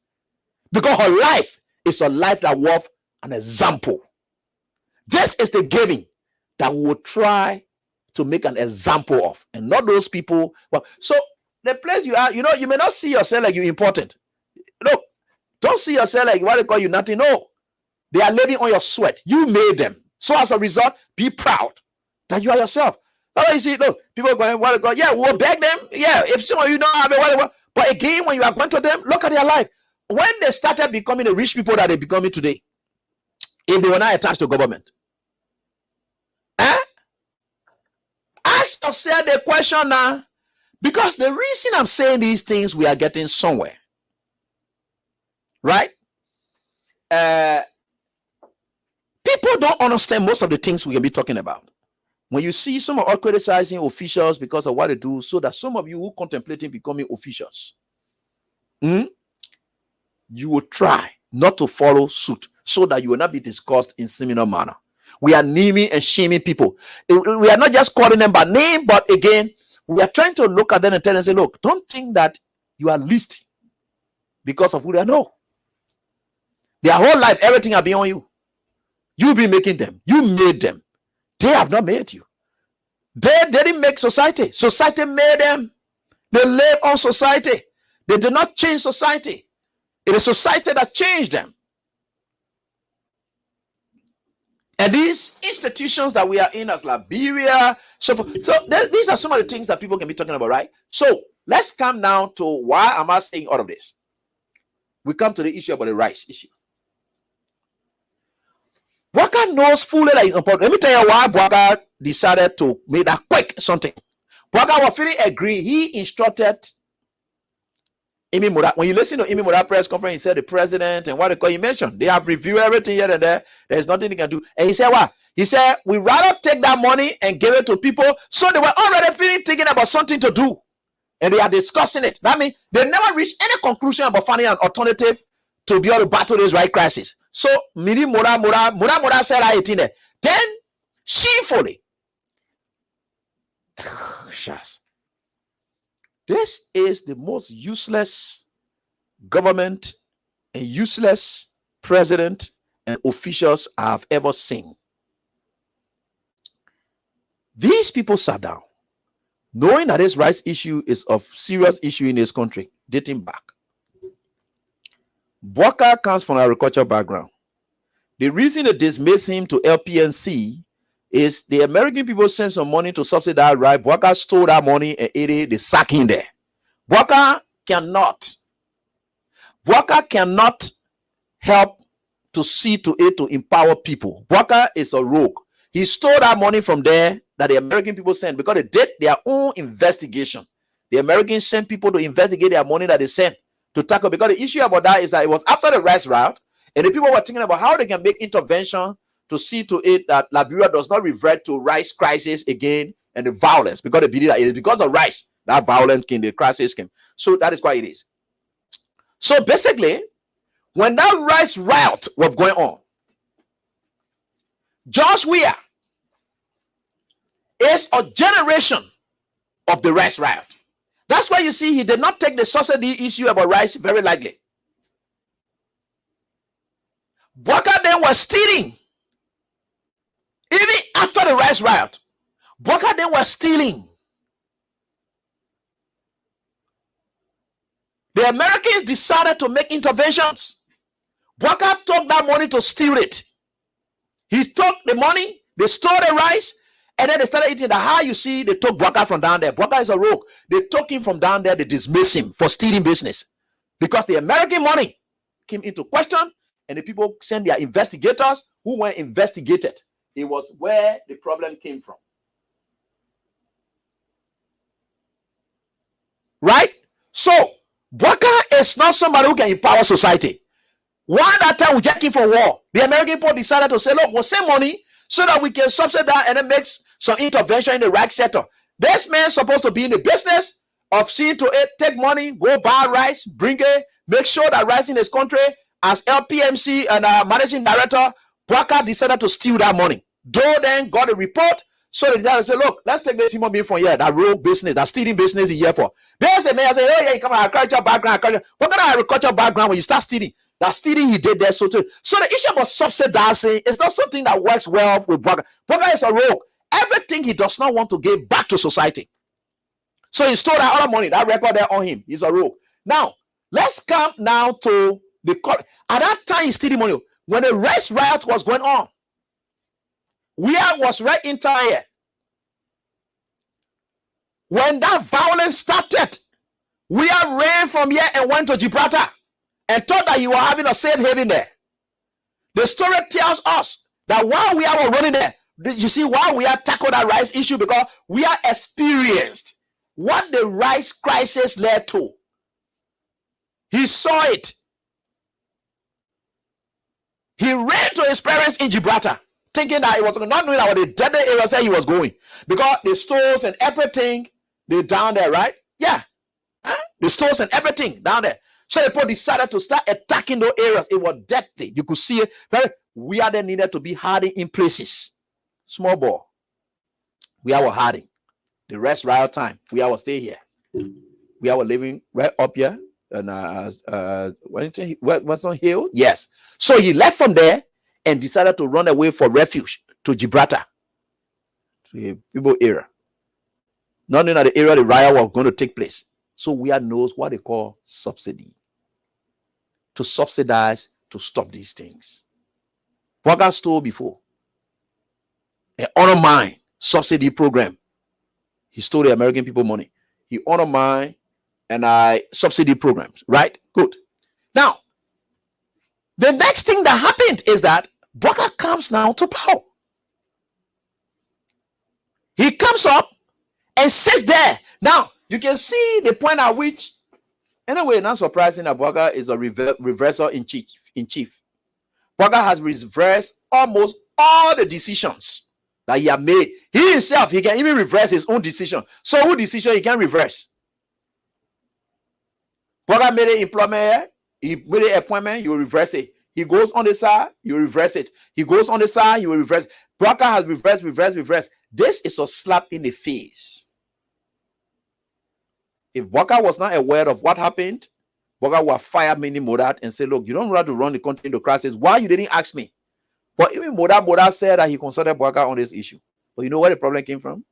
[SPEAKER 5] Because her life is a life that worth an example. This is the giving that we will try to make an example of, and not those people. Well, so the place you are, you may not see yourself like you're important. No, don't see yourself like what they call you nothing. No, they are living on your sweat. You made them. So as a result, be proud that you are yourself. That's why you see, look, people going, what they call, yeah, we'll beg them. Yeah, if some of you don't have it, whatever. But again, when you are going to them, look at their life. When they started becoming the rich people that they're becoming today, if they were not attached to government, ask yourself the question now, because the reason I'm saying these things, we are getting somewhere, right? People don't understand most of the things we can be talking about. When you see some of us criticizing officials because of what they do, so that some of you who contemplating becoming officials, you will try not to follow suit, so that you will not be discussed in similar manner. We are naming and shaming people. We are not just calling them by name, but again, we are trying to look at them and tell them and say, look, don't think that you are least because of who they are. No. Their whole life, everything are beyond you. You be making them. You made them. They have not made you. They didn't make society. Society made them. They live on society. They did not change society. It is society that changed them. And these institutions that we are in as Liberia, so these are some of the things that people can be talking about, right? So let's come now to why am I saying all of this? We come to the issue about the rice issue. Bwaka knows fully that it's important. Let me tell you why Bwaka decided to make that quick something. Bwaka was feeling agree. He instructed Imi Mura. When you listen to Imi Mura press conference, he said the president and what they call you mentioned. They have reviewed everything here and there. There's nothing they can do. And he said, what? He said, we rather take that money and give it to people. So they were already thinking about something to do. And they are discussing it. That means they never reached any conclusion about finding an alternative to be able to battle this right crisis. So Miri Mura said I there. Then shamefully, this is the most useless government and useless president and officials I have ever seen. These people sat down, knowing that this rice issue is of serious issue in this country, dating back. Bwaka comes from an agricultural background. The reason they dismiss him to LPNC is the American people sent some money to subsidize rice. Bwaka stole that money and ate it. They sack him there. Bwaka cannot help to see to it to empower people. Bwaka is a rogue. He stole that money from there that the American people sent because they did their own investigation. The Americans sent people to investigate their money that they sent to tackle, because the issue about that is that it was after the rice route, and the people were thinking about how they can make intervention to see to it that Liberia does not revert to rice crisis again and the violence, because they believe that it is because of rice that violence came, the crisis came. So that is why it is. So basically, when that rice route was going on, George Weah is a generation of the rice route. That's why you see he did not take the subsidy issue about rice very lightly. Bwaka then was stealing. Even after the rice riot, Bwaka then was stealing. The Americans decided to make interventions. Bwaka took that money to steal it. He took the money, they stole the rice, and then they started eating the high. You see, they took Bwaka from down there. Bwaka is a rogue. They took him from down there, they dismissed him for stealing business. Because the American money came into question, and the people sent their investigators who were investigated. It was where the problem came from. Right? So, Bwaka is not somebody who can empower society. One that time we just came for war, the American people decided to say, look, we'll send money so that we can subsidize and then make some intervention in the right sector. This man is supposed to be in the business of seeing to it, take money, go buy rice, bring it, make sure that rice in this country. As LPMC and managing director, Bwaka decided to steal that money. Though then got a report, so they said, look, let's take this human being from here, that rogue business, that stealing business is here for. There's a man, I say, oh yeah, you come from agriculture background. What kind of agriculture background when you start stealing? That stealing he did there, so too. So the issue about subsidizing is not something that works well with Bwaka. Bwaka is a rogue. Everything he does not want to give back to society. So he stole that other money, that record there on him. He's a rogue. Now, let's come now to the court. At that time, he's stealing money. When the race riot was going on, where was right in town here? When that violence started, we ran from here and went to Gibraltar and thought that you were having a safe haven there. The story tells us that while we are running there, you see, while we are tackling that rice issue, because we are experienced what the rice crisis led to. He saw it. He ran to his parents in Gibraltar, thinking that he was not knowing about the dead area where he was going, because the stores and everything, they're down there, right? Yeah, the stores and everything down there. So people decided to start attacking those areas. It was deadly. You could see it. We are then needed to be hiding in places. Small ball. We are hiding. The rest riot time. We are stay here. We are living right up here. And what's on hill? Yes. So he left from there and decided to run away for refuge to Gibraltar, to a people area. Not knowing that the area the riot was going to take place. So we are knows what they call subsidy. To subsidize, to stop these things. Bwaka stole before. An undermined subsidy program. He stole the American people money. He undermined and subsidy programs, right? Good. Now, the next thing that happened is that Bwaka comes now to power. He comes up and sits there. Now, you can see the point at which, anyway, not surprising that Bwaka is a reversal in chief. Bwaka has reversed almost all the decisions that he had made. He himself, he can even reverse his own decision. So, whose decision he can reverse? Bwaka made an employment, he made an appointment, you will reverse it. He goes on the side, you reverse it. He goes on the side, you will reverse. Bwaka has reversed. This is a slap in the face. If Bwaka was not aware of what happened, Bwaka would have fired many Modat and say, look, you don't have to run the country into crisis. Why you didn't ask me? But even Modat said that he consulted Bwaka on this issue. But you know where the problem came from?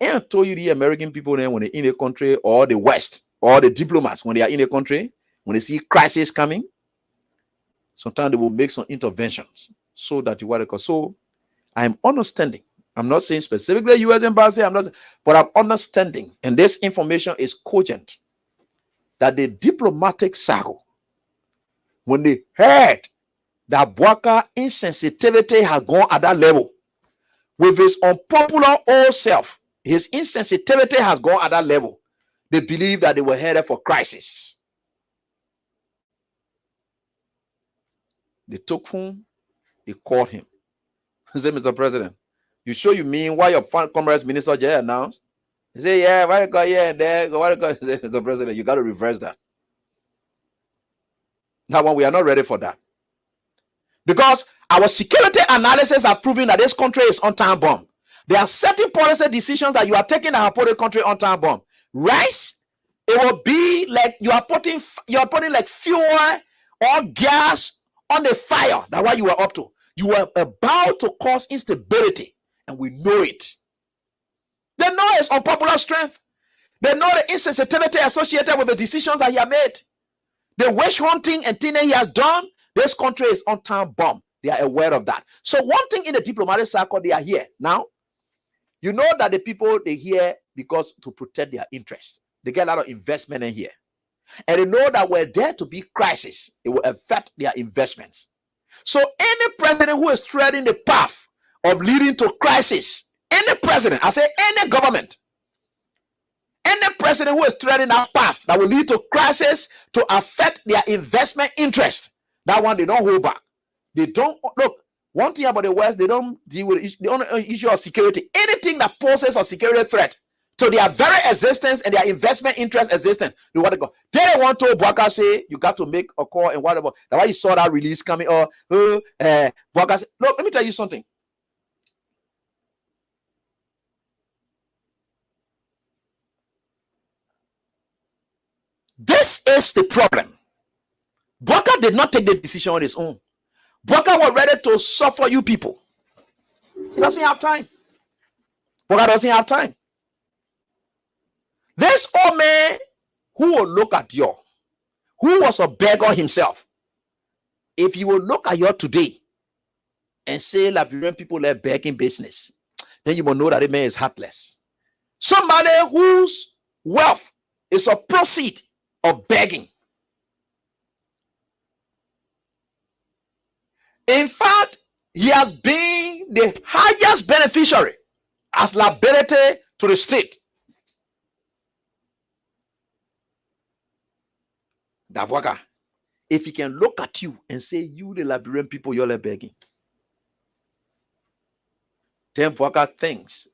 [SPEAKER 5] And I told you the American people then when they're in a country, or the West, or the diplomats, when they are in a country, when they see crisis coming, sometimes they will make some interventions so that you want to. So I'm understanding. I'm not saying specifically U.S. embassy, but I'm understanding, and this information is cogent, that the diplomatic circle, when they heard that Bwaka insensitivity had gone at that level, with his unpopular old self, his insensitivity has gone at that level, they believe that they were headed for crisis. They took him, they called him. He said, Mr. President, you sure you mean why your commerce minister just announced? He said, yeah, why go here and there? Why go? Mr. President, you got to reverse that. Now, we are not ready for that. Because our security analysis have proven that this country is on time bomb. There are certain policy decisions that you are taking that have put the country on time bomb. Rice, it will be like you are putting like fuel or gas on the fire. That's what you are up to. You are about to cause instability, and we know it. They know it's unpopular strength. They know the insensitivity associated with the decisions that he has made. The witch hunting and thing that he has done, this country is on time bomb. They are aware of that. So one thing in the diplomatic circle, they are here. Now, you know that the people, they here because to protect their interests. They get a lot of investment in here. And they know that were there to be crisis, it will affect their investments. So any president who is treading the path of leading to crisis, any president, I say any government, any president who is treading that path that will lead to crisis to affect their investment interest, that one they don't hold back. They don't look. One thing about the West, they don't deal with the issue of security. Anything that poses a security threat to their very existence and their investment interest existence, they want to go. They want to Bwaka say you got to make a call and whatever. That's why you saw that release coming. Or Bwaka say, look, let me tell you something. This is the problem. Bwaka did not take the decision on his own. Bwaka was ready to suffer you people. He doesn't have time. Bwaka doesn't have time. This old man who will look at you, who was a beggar himself, if you will look at you today and say Liberian people are begging business, then you will know that the man is heartless. Somebody whose wealth is a proceed of begging. In fact, he has been the highest beneficiary as liability to the state. Davwaga, if he can look at you and say, you the Liberian people, you're begging, then Bwaka thinks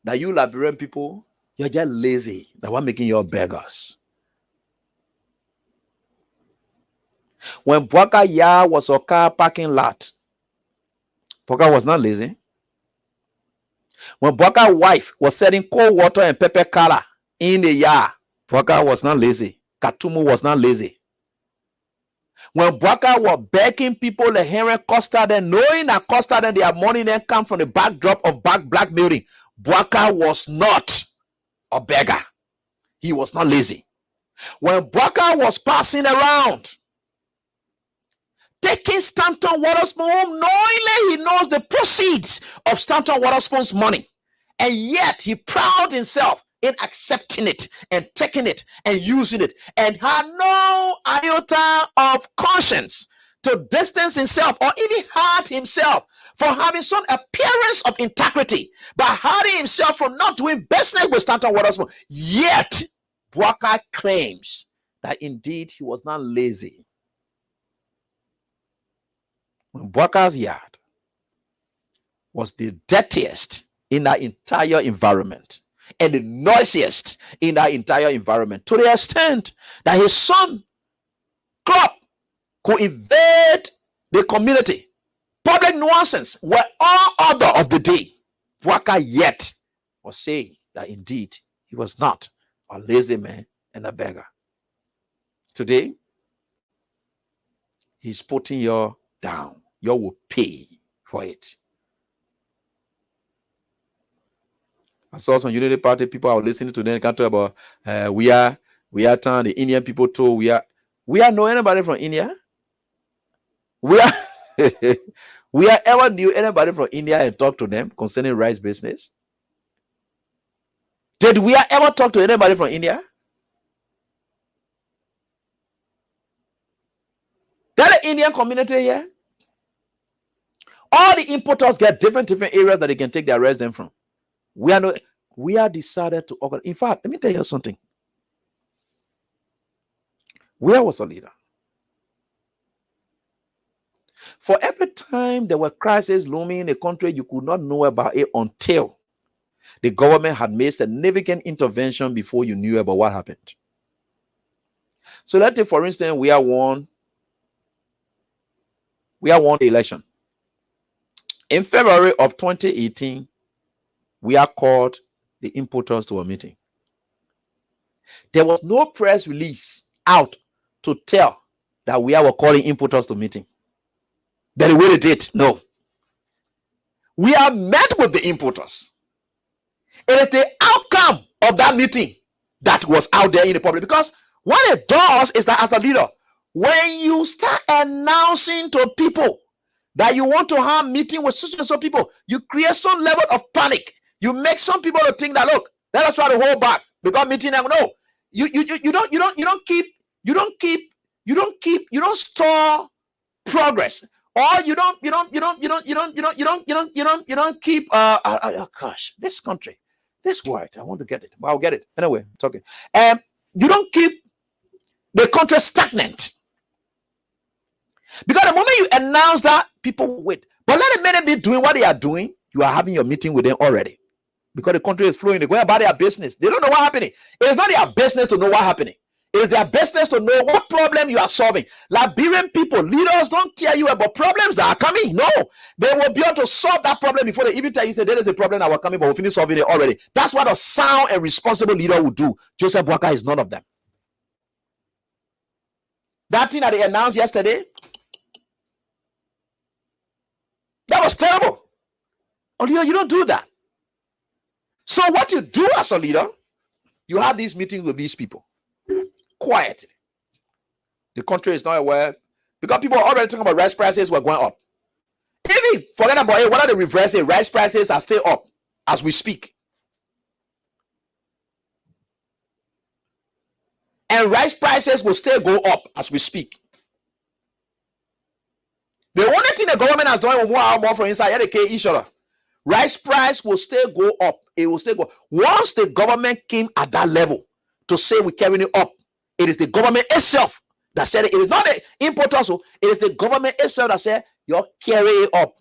[SPEAKER 5] that you Liberian people, you're just lazy. That we're making you beggars. When Bwaka yard was a car parking lot, Bwaka was not lazy. When Bwaka's wife was selling cold water and pepper color in the yard, Bwaka was not lazy. Katumu was not lazy. When Bwaka was begging people the hearing custard and knowing that custard and their money then come from the backdrop of blackmailing, Bwaka was not a beggar. He was not lazy. When Bwaka was passing around, taking Stanton Waterspoon home, knowingly he knows the proceeds of Stanton Waterspoon's money, and yet he proud himself in accepting it and taking it and using it, and had no iota of conscience to distance himself or even hide himself from having some appearance of integrity by hiding himself from not doing business with Stanton Waterspoon. Yet Bwaka claims that indeed he was not lazy. When Bwaka's yard was the dirtiest in that entire environment and the noisiest in that entire environment, to the extent that his son club could invade the community. Public nuisance were all order of the day. Bwaka yet was saying that indeed he was not a lazy man and a beggar. Today, he's putting you down. You will pay for it. I saw some Unity Party people. I was listening to them. Can't talk about we are town. The Indian people told we are know anybody from India. We are ever knew anybody from India and talk to them concerning rice business. Did we ever talk to anybody from India? That the Indian community here. All the importers get different areas that they can take their residents from. We are decided to organize. In fact, let me tell you something. Where was a leader? For every time there were crises looming in the country, you could not know about it until the government had made significant intervention before you knew about what happened. So let's take, for instance, we are won the election. In February of 2018, we are called the importers to a meeting. There was no press release out to tell that we were calling importers to meeting. That the way they did, no. We are met with the importers. It is the outcome of that meeting that was out there in the public. Because what it does is that as a leader, when you start announcing to people that you want to have meeting with such and so people, you create some level of panic. You make some people to think that, look, let us try to hold back because meeting. No, you don't store progress, or you don't keep. Gosh, this country, this word, I want to get it, but I'll get it anyway. I'm talking. You don't keep the country stagnant. Because the moment you announce that, people will wait. But let the men be doing what they are doing. You are having your meeting with them already. Because the country is flowing. They go about their business. They don't know what's happening. It's not their business to know what's happening. It's their business to know what problem you are solving. Liberian people, leaders don't tell you about problems that are coming. No. They will be able to solve that problem before they even tell you, say, there is a problem that will coming, but we'll finish solving it already. That's what a sound and responsible leader would do. Joseph Boakai is none of them. That thing that they announced yesterday, that was terrible. A leader, you don't do that. So what you do as a leader, you have these meetings with these people. Quietly. The country is not aware. Because people are already talking about rice prices were going up. Even forget about it, what are the reversing? Rice prices are still up as we speak. And rice prices will still go up as we speak. The only thing the government has done more for inside, they care each other. Rice price will still go up. It will still go. Once the government came at that level to say we're carrying it up, it is the government itself that said it. It is not the importers. It is the government itself that said you're carrying it up.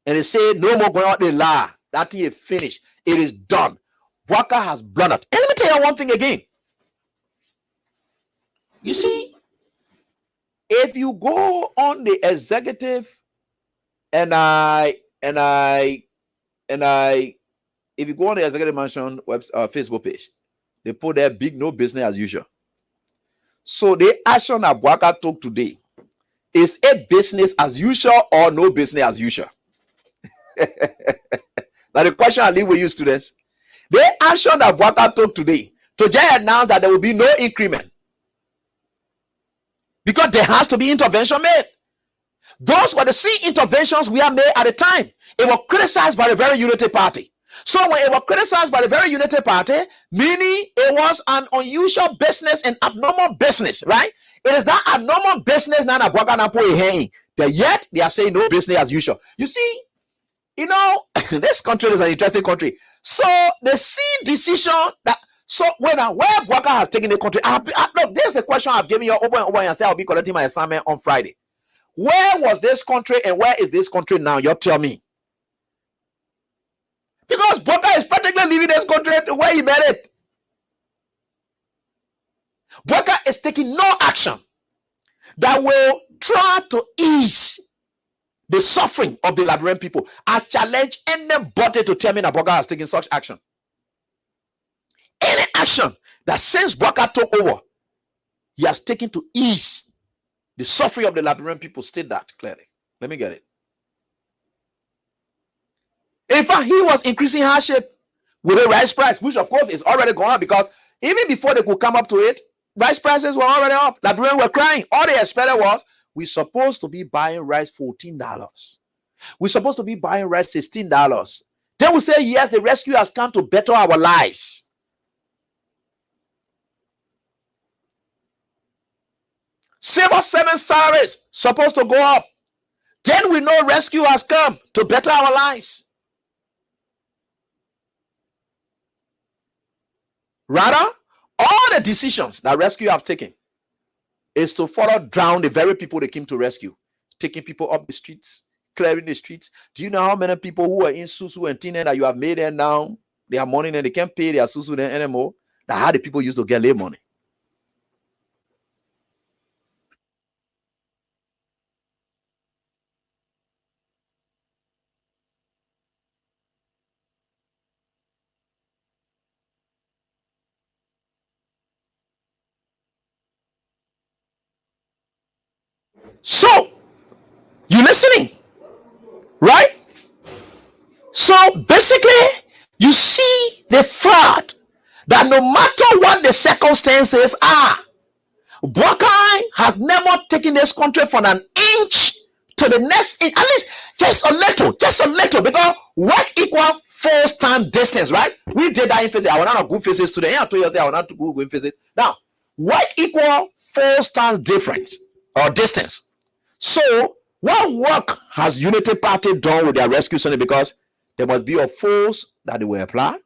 [SPEAKER 5] And they say no more going out the law. That thing is finished. It is done. Boakai has blundered. And let me tell you one thing again. You see, if you go on the executive if you go on the executive mansion Facebook page, they put their big no business as usual. So the action that Boakai took today is a business as usual or no business as usual. Now the question I leave with you students, the action that Boakai took today to just announce that there will be no increment because there has to be intervention made. Those were the same interventions we have made at the time. It was criticized by the very Unity Party. So when it was criticized by the very Unity Party, meaning it was an unusual business and abnormal business, right? It is that abnormal business now that Boakai put a yet they are saying no business as usual. You see, you know, this country is an interesting country. So the same decision that where Boakai has taken the country, look, there's a question I've given you over and over and say I'll be collecting my assignment on Friday. Where was this country and where is this country now? You tell me. Because Boakai is practically leaving this country the way he made it. Boakai is taking no action that will try to ease the suffering of the Liberian people. I challenge anybody to tell me that Boakai has taken such action. Any action that since Boakai took over, he has taken to ease the suffering of the Liberian people. State that clearly. Let me get it. In fact, he was increasing hardship with the rice price, which of course is already gone up because even before they could come up to it, rice prices were already up. Liberians were crying. All they expected was, we're supposed to be buying rice $14. We're supposed to be buying rice $16. Then we say, yes, the rescue has come to better our lives. Civil servant salaries supposed to go up. Then we know rescue has come to better our lives. Rather, all the decisions that rescue have taken is to follow down the very people they came to rescue, taking people up the streets, clearing the streets. Do you know how many people who are in Susu and Tina that you have made there now? They are money and they can't pay their Susu anymore. That's how the people used to get their money. So, you listening? Right? So, basically, you see the fact that no matter what the circumstances are, Boakai has never taken this country from an inch to the next inch, at least just a little, because work equal first time distance, right? We did that in physics. I was not a good physics today. I told you I was not good in physics. Now, work equal first time difference or distance. So, what work has Unity Party done with their rescue center? Because there must be a force that they will apply,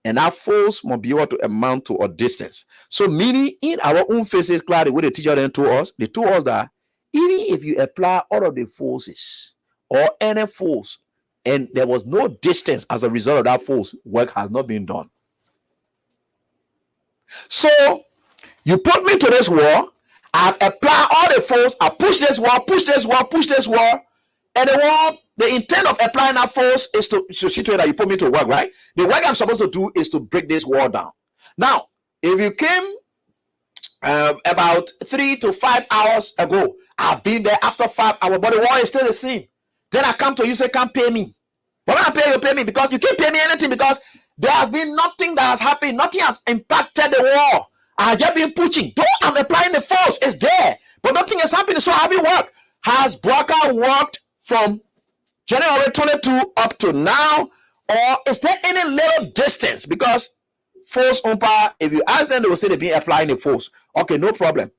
[SPEAKER 5] and that force must be able to amount to a distance. So, meaning in our own physics class, the way the teacher then told us, they told us that even if you apply all of the forces or any force, and there was no distance as a result of that force, work has not been done. So you put me to this wall, I've applied all the force, I push this wall, push this wall, push this wall, and the wall, the intent of applying that force is to situate that you put me to work, right? The work I'm supposed to do is to break this wall down. Now, if you came about 3 to 5 hours ago, I've been there after 5 hours, but the wall is still the same. Then I come to you, say, can't pay me. But when I pay, you pay me because you can't pay me anything because there has been nothing that has happened. Nothing has impacted the wall. I have just been pushing. Though I'm applying the force, it's there. But nothing has happened. So have you worked? Has Boaka worked from January 22 up to now? Or is there any little distance? Because force on power, if you ask them, they will say they've been applying the force. Okay, no problem.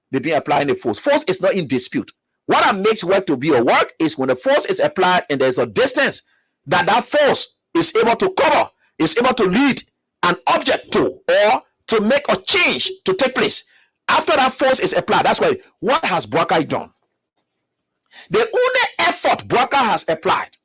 [SPEAKER 5] They've been applying the force. Force is not in dispute. What that makes work to be a work is when the force is applied and there's a distance that force is able to cover, is able to lead an object to, or to make a change to take place. After that force is applied, that's why, what has Boaka done? The only effort Boaka has applied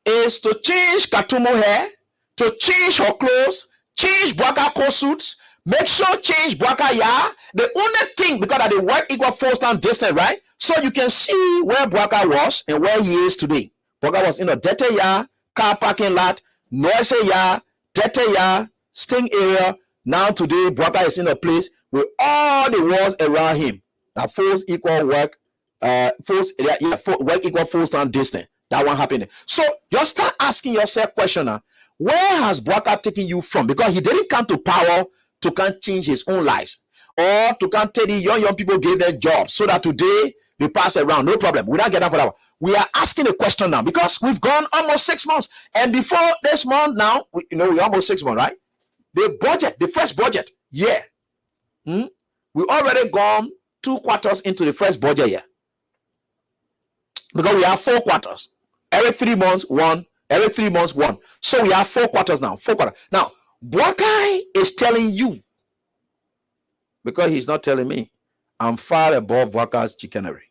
[SPEAKER 5] is to change Katumo hair, to change her clothes, change Boaka coat suits, make sure change Boaka ya. The only thing, because that the work equal force down distance, right? So you can see where Boaka was and where he is today. Boaka was in a dirty yard, car parking lot, noisy yard, dirty yard, sting area. Now today, Boaka is in a place with all the walls around him. That force equal work, work equal force down distance. That one happening. So just start asking yourself question now. Where has Boaka taken you from? Because he didn't come to power to come change his own lives, or to come tell the young people gave their jobs so that today they pass around. No problem. We don't get that for that one. We are asking a question now because we've gone almost 6 months, and before this month now, we're almost 6 months, right? The budget, the first budget year, we already gone 2 quarters into the first budget year because we have 4 quarters. Every 3 months, one. Every 3 months, one. So we have 4 quarters now. 4 quarters. Now, Boaka is telling you, because he's not telling me, I'm far above Boaka's chicanery.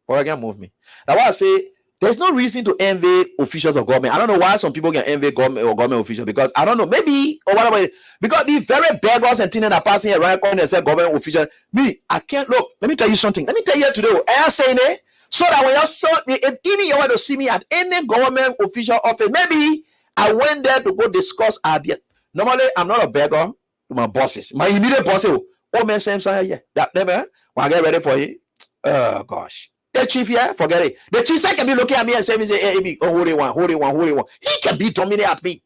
[SPEAKER 5] Boaka can't move me. Now, what I say, there's no reason to envy officials of government. I don't know why some people can envy government or government officials, because I don't know, maybe or whatever. Because the very beggars and things that are passing around calling themselves government officials, me, I can't look. Let me tell you something. Let me tell you today. I am saying it so that when you saw, if even you want to see me at any government official office, maybe I went there to go discuss ideas. Normally, I'm not a beggar to my bosses. My immediate boss, oh man, same yeah, that never. When I get ready for you, oh gosh. The chief here, forget it. The chief can be looking at me and saying, hey, oh, holy one. He can be dominating at me.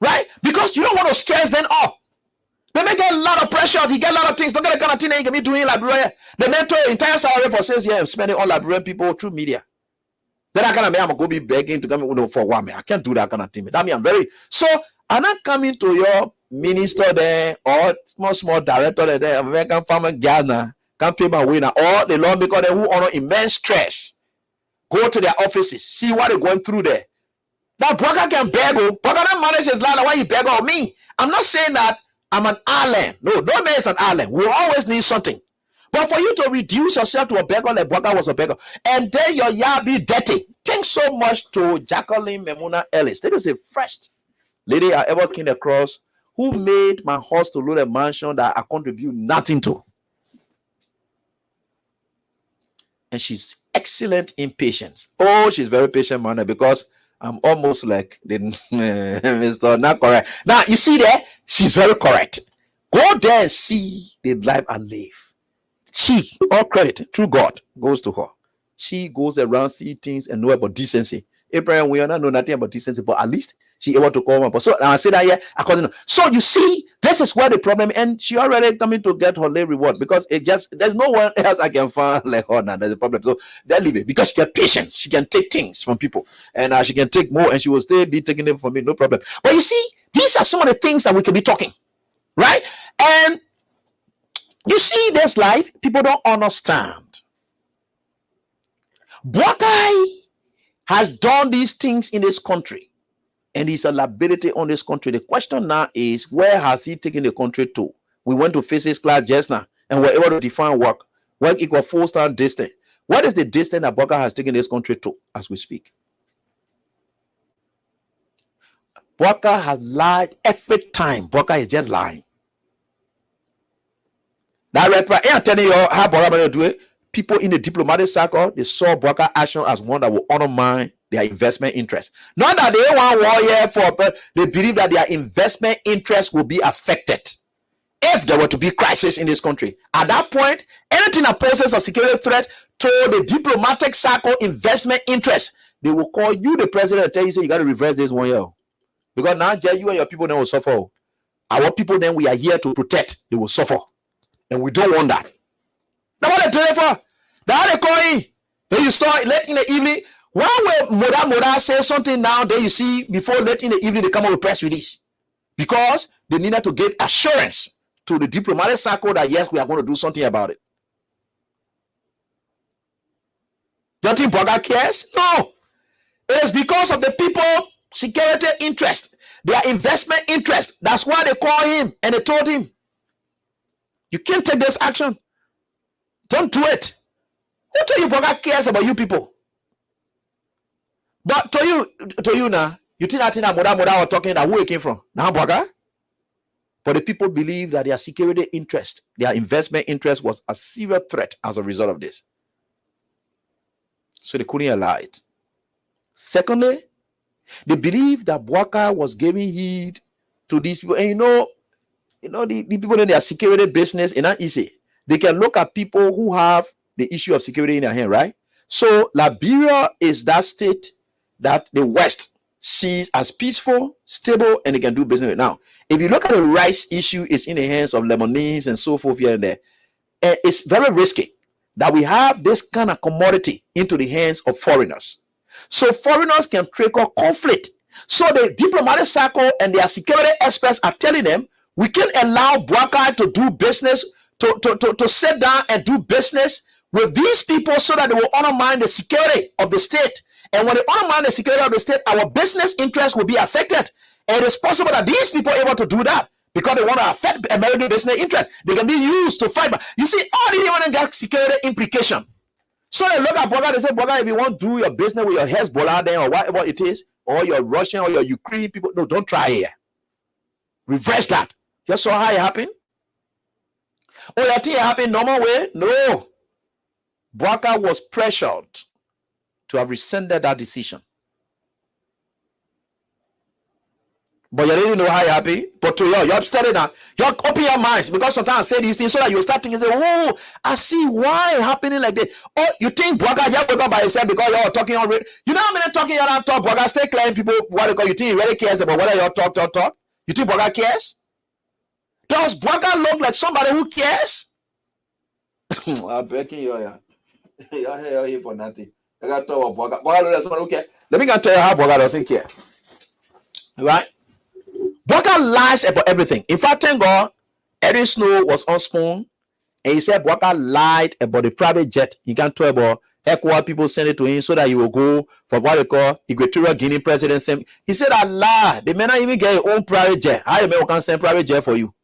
[SPEAKER 5] Right? Because you don't want to stress them up. They may get a lot of pressure. He get a lot of things. Don't get the kind of thing that he can be doing librarian. The mentor entire salary for sales here, spending on librarian people through media. Then I kind of I'm going to be begging to come for one man. I can't do that kind of thing. That means I'm very. So I'm not coming to your minister there or small director there, American farmer Ghana. Can't pay my way now, or the lawmaker who honor immense stress. Go to their offices, see what they're going through there. Now, Boaka can beg. Boaka don't manage his life. Why you beg on me? I'm not saying that I'm an island. No man is an island. We always need something. But for you to reduce yourself to a beggar like Boaka was a beggar, and then your yard be dirty. Thanks so much to Jacqueline Memuna Ellis. This is the first lady I ever came across who made my house to load a mansion that I contribute nothing to. And she's excellent in patience. Oh, she's very patient manner, because I'm almost like the Mr. Not correct. Now you see there, she's very correct. Go there and see the life I live. She, all credit, through God, goes to her. She goes around, see things and know about decency. Abraham, we are not know nothing about decency, but at least she able to come up. So I say that here, according to. So you see, this is where the problem, and she already coming to get her late reward, because it just there's no one else I can find like her now. There's a problem. So they leave it because she got patience. She can take things from people, and she can take more, and she will still be taking them from me, no problem. But you see, these are some of the things that we can be talking, right? And you see, this life people don't understand. Boaka has done these things in this country, and he's a liability on this country. The question now is, where has he taken the country to? We went to physics class just now, and we're able to define work. Work equal full-time distance. What is the distance that Bwaka has taken this country to as we speak? Bwaka has lied every time. Bwaka is just lying. That right, I'm telling you how Bwaka do it. People in the diplomatic circle, they saw Bwaka action as one that will undermine their investment interest. Not that they want war here for, but they believe that their investment interest will be affected if there were to be crisis in this country. At that point, anything that poses a security threat to the diplomatic circle investment interest, they will call you, the president, and tell you, say, you got to reverse this 1 year. Because now, you and your people then will suffer. Our people then we are here to protect, they will suffer. And we don't want that. Now what they doing for? That they call in. Then you start late in the evening. Why will Moda say something now? Then you see before late in the evening they come up with press release. Because they needed to give assurance to the diplomatic circle that yes, we are going to do something about it. Don't you think Bwaka cares? No. It is because of the people security interest, their investment interest. That's why they call him and they told him, you can't take this action. Don't do it. Who tell you Bwaka cares about you people? But to you now, you think that thing that Moda was talking that who it came from? Now Bwaka? But the people believe that their security interest, their investment interest was a serious threat as a result of this. So they couldn't allow it. Secondly, they believe that Bwaka was giving heed to these people. And the people in their security business is not easy. They can look at people who have the issue of security in their hand, right? So Liberia is that state that the West sees as peaceful, stable, and they can do business with. Now, if you look at the rice issue, it's in the hands of Lebanese and so forth here and there. It's very risky that we have this kind of commodity into the hands of foreigners. So foreigners can trigger conflict. So the diplomatic circle and their security experts are telling them, we can allow Bwaka to do business, to sit down and do business with these people so that they will undermine the security of the state. And when they undermine the security of the state, our business interests will be affected. And it is possible that these people are able to do that because they want to affect American business interests. They can be used to fight. But you see, all these want to get security implication. So they look at Bwaka, they say, Bwaka, if you want to do your business with your Hezbollah then or whatever it is, or your Russian or your Ukraine people, no, don't try here. Reverse that. You saw how it happened? Oh, that thing happened normal way? No. Bwaka was pressured to have rescinded that decision. But you didn't know how it happened. But to you, you're studying now. You open your minds because sometimes I say these things so that you start thinking, say, oh, I see why it's happening like this. Oh, you think Bwaka just wake up by yourself because you're talking already? You know how many talking you're not talk? Bwaka stay clearing people what they call you think he really cares about whether you're talk? You think Bwaka cares? Does Bwaka look like somebody who cares? I'm begging you, yeah. You're here for nothing. I got to talk about Bwaka. Bwaka looks like somebody who cares. Let me tell you how Bwaka doesn't care. Right? Bwaka lies about everything. In fact, thank God, Eddie Snow was on Spoon, and he said Bwaka lied about the private jet. He can't talk about ECOWAS people send it to him so that he will go for what they call Equatorial Guinea presidency. He said that lie. They may not even get your own private jet. How you can send private jet for you?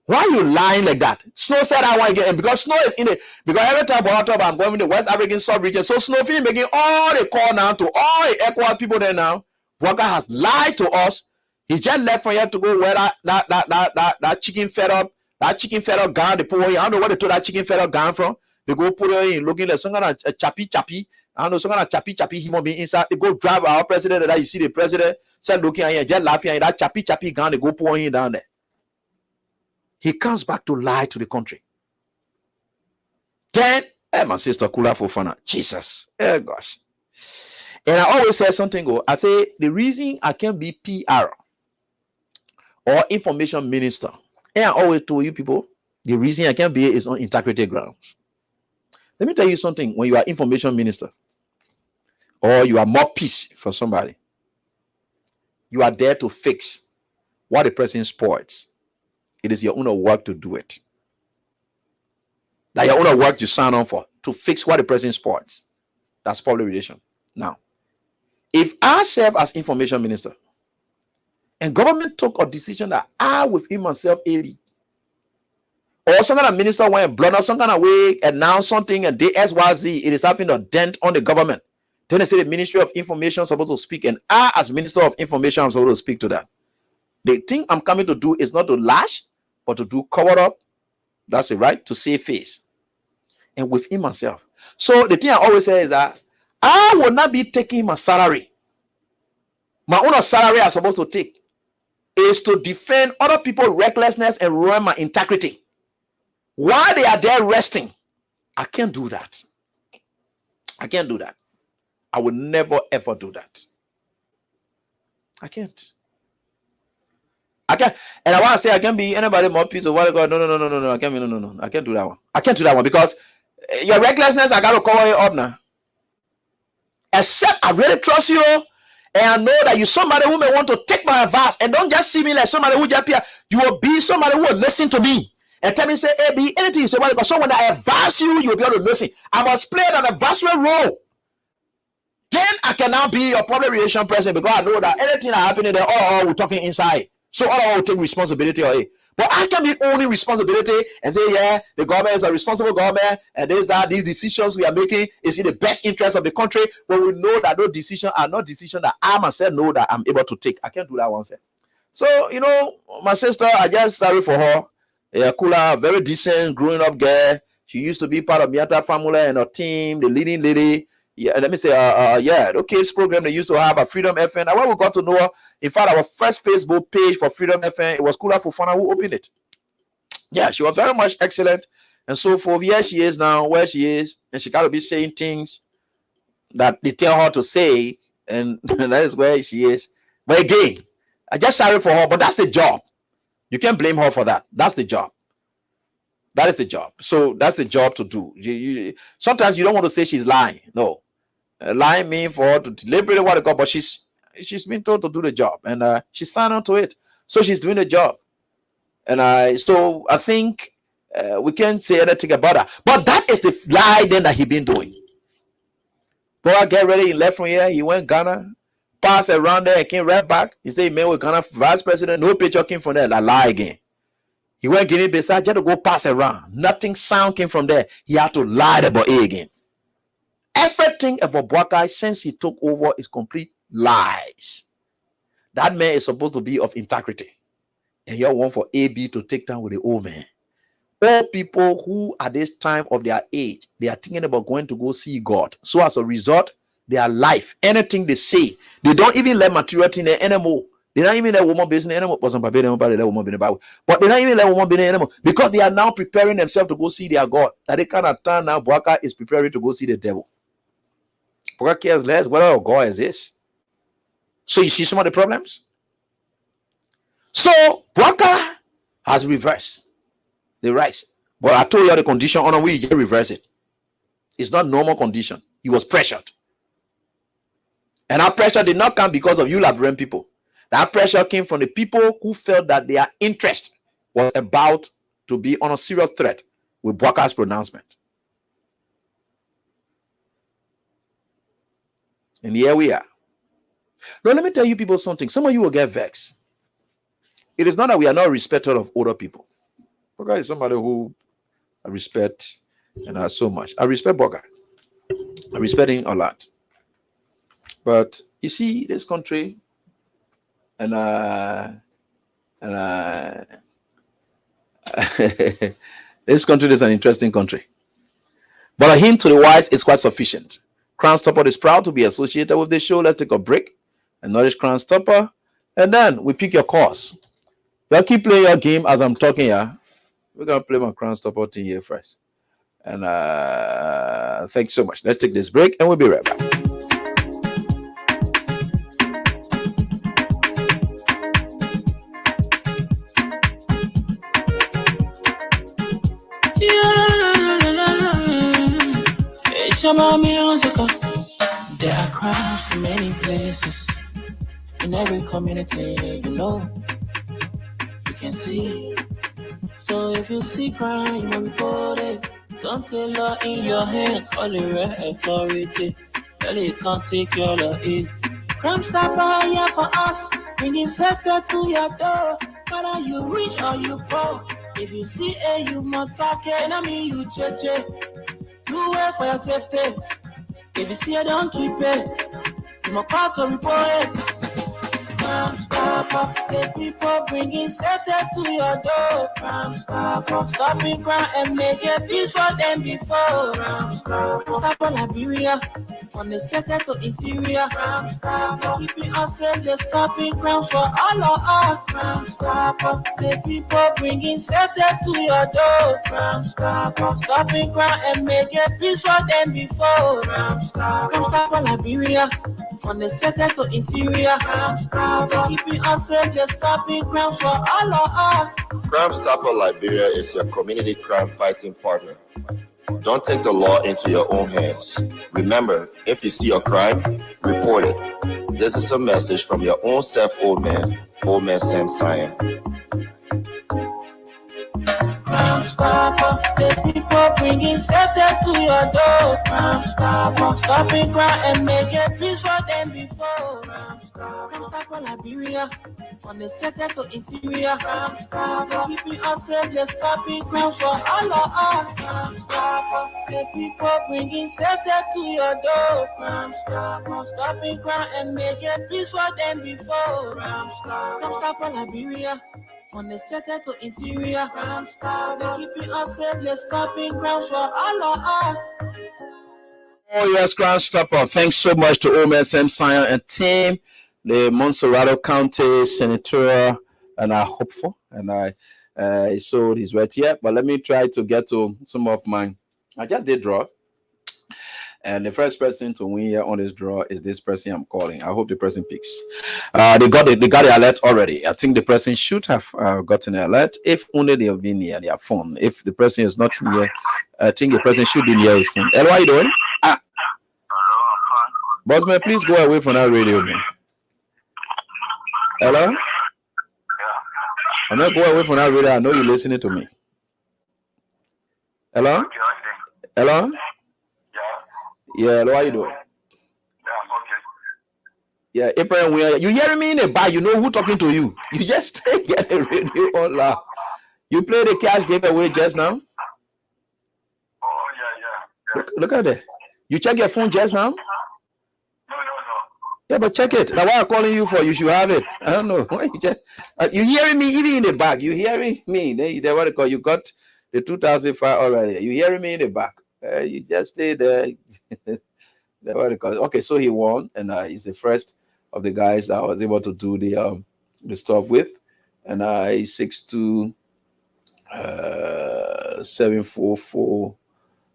[SPEAKER 5] Why are you lying like that? Snow said I want to get in because Snow is in it. Because every time I talk about going in the West African sub-region, so Snow feeling making all the call now to all the ECOWAS people there now. Bwaka has lied to us. He just left from here to go where that chicken fed up gown they put on. I don't know where they took that chicken fed up gown from. They go put it in looking like some kind of chappy. I don't know, some kind of chappy human being inside. They go drive our president that you see the president said looking at him just laughing at that chappy gown they go put on him down there. He comes back to lie to the country. Then, my sister Kula Fofana, Jesus, gosh. And I always say something, I say the reason I can be PR or information minister, and I always tell you people, the reason I can be is on integrity grounds. Let me tell you something, when you are information minister or you are more peace for somebody, you are there to fix what the person spoils. It is your own work to do it. That your own work you sign on for to fix what the person spoils. That's public relation. Now, if I serve as information minister and government took a decision that I with him myself, AD, or some kind of minister went blood or some kind of way announce something and they XYZ, it is having a dent on the government. Then they say the Ministry of Information is supposed to speak, and I, as Minister of Information, I'm supposed to speak to that. The thing I'm coming to do is not to lash, but to do cover up. That's it, right? To save face. And within myself. So the thing I always say is that I will not be taking my salary. My own salary I'm supposed to take is to defend other people's recklessness and ruin my integrity. While they are there resting, I can't do that. I can't do that. I will never ever do that. I can't. I can't. And I want to say I can't be anybody more peace or what God. No. I can't be no. I can't do that one. I can't do that one because your recklessness, I gotta cover it up now. Except I really trust you and I know that you're somebody who may want to take my advice and don't just see me like somebody who just appear. You will be somebody who will listen to me and tell me, say, hey, be anything you say, because so when I advise you, you'll be able to listen. I must play that advisory role. Then I can now be your public relation person because I know that anything that happening there, we're talking inside. So all will take responsibility or it. But I can be owning responsibility and say, yeah, the government is a responsible government, and these decisions we are making is in the best interest of the country. But we know that those decisions are not decisions that I myself know that I'm able to take. I can't do that one. So, my sister, I just sorry for her. Yeah, cooler, very decent, growing up girl. She used to be part of Miata family and her team, the leading lady. Yeah, let me say, the kids program they used to have at Freedom FM. And when we got to know her, in fact, our first Facebook page for Freedom FM, it was Kula Fufana who opened it. Yeah, she was very much excellent. And so for years she is now where she is, and she got to be saying things that they tell her to say, and that is where she is. But again, I just sorry for her, but that's the job. You can't blame her for that. That's the job. That is the job. So that's the job to do. Sometimes you don't want to say she's lying. No. Lying means for her to deliberately what it got, but she's been told to do the job, and she signed on to it. So she's doing the job. And so I think we can't say anything about that. But that is the lie then that he been doing. Boy, get ready, he left from here, he went Ghana, passed around there and came right back. He said he met with Ghana vice president, no picture came from there. That lie again. He went Guinea-Bissau, just to go pass around. Nothing sound came from there. He had to lie about it again. Everything about Boakai since he took over is complete lies. That man is supposed to be of integrity. And you want for AB to take down with the old man. All people who at this time of their age, they are thinking about going to go see God. So as a result, their life, anything they say, they don't even let materiality in there anymore. They don't even let woman business anymore. But they don't even let woman business anymore because they are now preparing themselves to go see their God. At the kind of time now, Boakai is preparing to go see the devil. Boakai cares less whether God exists. So you see some of the problems. So Boakai has reversed the rights. But I told you the condition on which you reverse it. It's not normal condition. He was pressured. And that pressure did not come because of you Liberian people. That pressure came from the people who felt that their interest was about to be on a serious threat with Boakai's pronouncement. And here we are. Now, let me tell you people something. Some of you will get vexed. It is not that we are not respected of older people. Boakai is somebody who I respect and I so much. I respect Boakai. I respect him a lot. But you see, this country, and this country is an interesting country. But a hint to the wise is quite sufficient. Crown Stopper is proud to be associated with this show. Let's take a break and nourish Crown Stopper. And then we pick your course. Well, keep playing your game as I'm talking here. We're going to play my Crown Stopper thing here first. And thanks so much. Let's take this break and we'll be right back.
[SPEAKER 6] Music. There are crowds in many places, in every community, you can see. So if you see crime, report it. Don't tell law in your hand, call the right authority. Tell it can't take your law in. Crime Stopper here for us, bringing safety to your door. Whether you rich or you poor, If you see a you motake, I mean you cheche. Do it for your safety. If you see I don't keep it, you my part to report it. Crime Stopper, the people bringing safety to your door. Crime Stopper, stopping crime and make a peace for them before. Crime Stopper Liberia, from the center to interior. Crime Stopper, keeping us safe, they're stopping crime for all of us. Crime Stopper, the people bringing safety to your door. Crime Stopper, stopping crime and make a peace for them before. Crime Stopper Liberia, from the center to interior. Crime Stopper, keeping us safe, they're stopping crime for all of us.
[SPEAKER 7] Crime Stopper Liberia is your community crime fighting partner. Don't take the law into your own hands. Remember, if you see a crime, report it. This is a message from your own self, Old Man Sam Cyan.
[SPEAKER 6] Crime Stopper, the people bringing safety to your door. Crime Stopper, stopping crime and making peace for them before. Crime Stopper Liberia, from the center to interior. Crime Stopper, keeping us safe, they're stopping crime for all of us. Crime Stopper, the people bringing safety to your door. Crime Stopper, stopping crime and making peace for them before. Crime Stopper Liberia, from the center to interior. Crime Stopper, keeping us safe, they're stopping crime for all of us.
[SPEAKER 5] Oh yes, Crime Stopper. Thanks so much to Old Man Sam Cyan and team, the Montserrado County Senator, and I hope for, and I showed his right here. But let me try to get to some of mine. I just did draw. And the first person to win here on this draw is this person I'm calling. I hope the person picks. They got the alert already. I think the person should have gotten an alert if only they have been near their phone. If the person is not near, I think the person should be near his phone. Hello, how you doing? Bossman, please go away from that radio, man. Hello? I'm not going away from that radio. I know you're listening to me. Hello? Hello? Yeah, hello, how you doing? Yeah, April, you hearing me in the bar? You know who talking to you. You just get the radio on loud. You play the cash giveaway just now?
[SPEAKER 8] Oh, yeah.
[SPEAKER 5] Look at that. You check your phone just now?
[SPEAKER 8] No.
[SPEAKER 5] Yeah, but check it. That's why I'm calling you for. You should have it. I don't know. Why you just you hearing me even in the back? You hearing me? They what they call you got the 2005 already. You hearing me in the back? You just stay there. What they call it. Okay, so he won, and he's the first of the guys that I was able to do the stuff with, and he's 6'2", 744.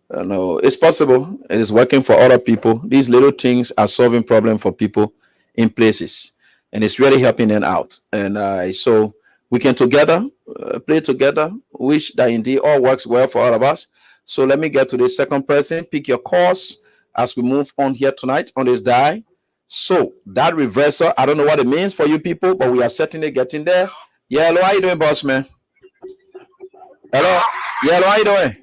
[SPEAKER 5] No, it's possible. It is working for other people. These little things are solving problems for people in places, and it's really helping them out. And so we can together play together, which that indeed all works well for all of us. So let me get to the second person. Pick your course as we move on here tonight on this die. So that reversal, I don't know what it means for you people, but we are certainly getting there. Yeah, hello, how you doing, boss man? Hello, yeah, hello, how you doing?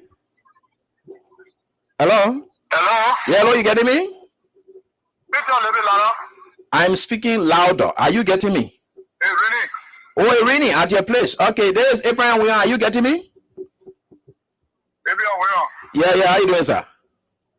[SPEAKER 5] Hello?
[SPEAKER 8] Hello?
[SPEAKER 5] Yeah, hello, you getting me?
[SPEAKER 8] Speak a little bit louder.
[SPEAKER 5] I'm speaking louder. Are you getting me?
[SPEAKER 8] Hey, Rennie.
[SPEAKER 5] Oh, Rennie, at your place. Okay, there's Abraham. Are you getting me?
[SPEAKER 8] Abraham, where?
[SPEAKER 5] Yeah, how you doing, sir?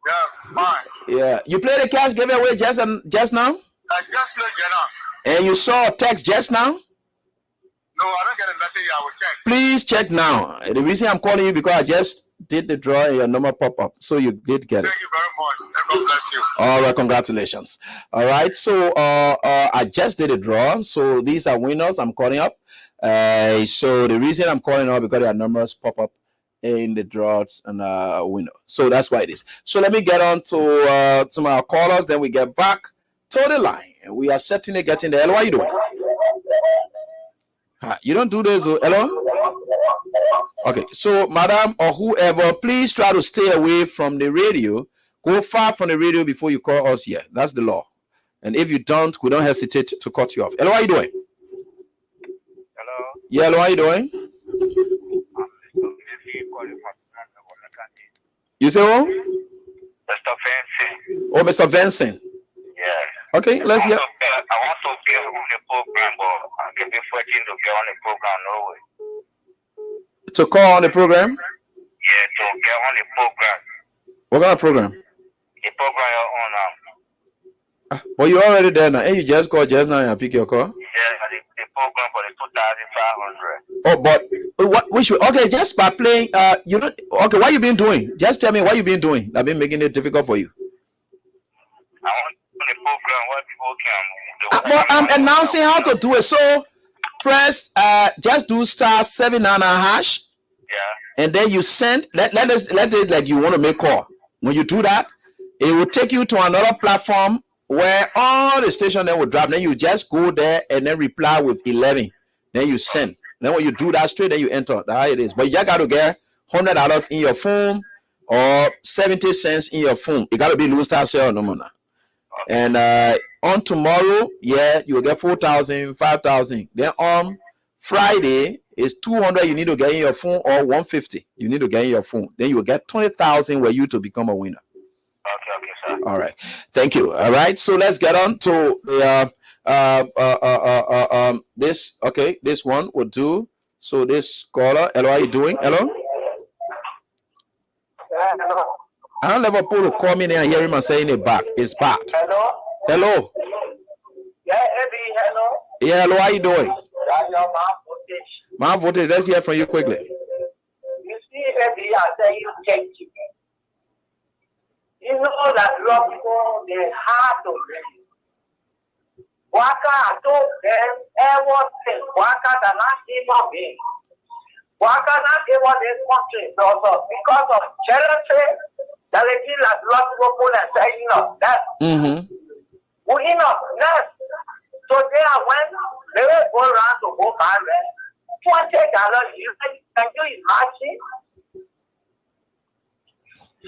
[SPEAKER 8] Yeah, fine.
[SPEAKER 5] Yeah, you played the cash giveaway just now?
[SPEAKER 8] I just played Jenna.
[SPEAKER 5] And you saw a text just now?
[SPEAKER 8] No, I don't get a message. I will check.
[SPEAKER 5] Please check now. The reason I'm calling you because I just did the draw and your number pop up. So you did get it.
[SPEAKER 8] Thank you very much. God bless you.
[SPEAKER 5] All right, congratulations. All right, so I just did a draw. So these are winners I'm calling up. So the reason I'm calling up because their numbers pop up in the draws and winner. So that's why it is. So let me get on to my callers. Then we get back to the line. We are certainly getting there. Hello, how you doing? You don't do this. Hello? Okay, so madam or whoever, please try to stay away from the radio. Go far from the radio before you call us here. That's the law. And if you don't, we don't hesitate to cut you off. Hello, how you doing?
[SPEAKER 8] Hello?
[SPEAKER 5] Yeah, hello, how you doing? You say what?
[SPEAKER 8] Mr. Vincent.
[SPEAKER 5] Oh, Mr. Vincent.
[SPEAKER 8] Yeah.
[SPEAKER 5] Okay, let's hear.
[SPEAKER 8] I want to get on the program, but I'm getting fortunate to get on the program. No way.
[SPEAKER 5] to call on the program?
[SPEAKER 8] Yeah, to get on the program.
[SPEAKER 5] What kind of program?
[SPEAKER 8] The program you're on now.
[SPEAKER 5] Well, you're already there now. And you just call just now and pick your call.
[SPEAKER 8] Yeah, the program for the 2,500.
[SPEAKER 5] Oh, but what we should okay, just by playing you know okay, what you been doing? Just tell me what you been doing. I've been making it difficult for you.
[SPEAKER 8] I want the program where people can do.
[SPEAKER 5] But I'm announcing how to do it. So press just do *799#.
[SPEAKER 8] Yeah.
[SPEAKER 5] And then you send let it like you want to make call. When you do that, it will take you to another platform where all the station then will drop. Then you just go there and then reply with 11. Then you send. Then when you do that straight, then you enter. That's how it is. But you just got to get $100 in your phone or 70 cents in your phone. It got to be loose star sale no more now. And on tomorrow, yeah, you will get 4,000, 5,000. Then on Friday is 200 you need to get in your phone or 150 you need to get in your phone. Then you will get 20,000 where you to become a winner.
[SPEAKER 8] Okay, sir.
[SPEAKER 5] All right. Thank you. All right. So let's get on to the this. Okay, this one will do. So this caller, hello, how you doing? Hello.
[SPEAKER 8] Hello.
[SPEAKER 5] I don't ever put to call me and hear him and saying it back. It's bad.
[SPEAKER 8] Hello.
[SPEAKER 5] Hello.
[SPEAKER 8] Yeah, Eddie, hello.
[SPEAKER 5] Yeah, hello, how you doing?
[SPEAKER 8] That's your
[SPEAKER 5] My voltage, let's hear from you quickly.
[SPEAKER 8] You see, Eddie, I say you change it. You know that a lot of people, they have to live. Waka, I told them, everything. Waka, the last human being. Waka, not even this country. Also, because of jealousy, that they feel like a lot of people and say, you know, that. Well, you know, that. So there, when they will go around to go buy rent, $20, can you imagine?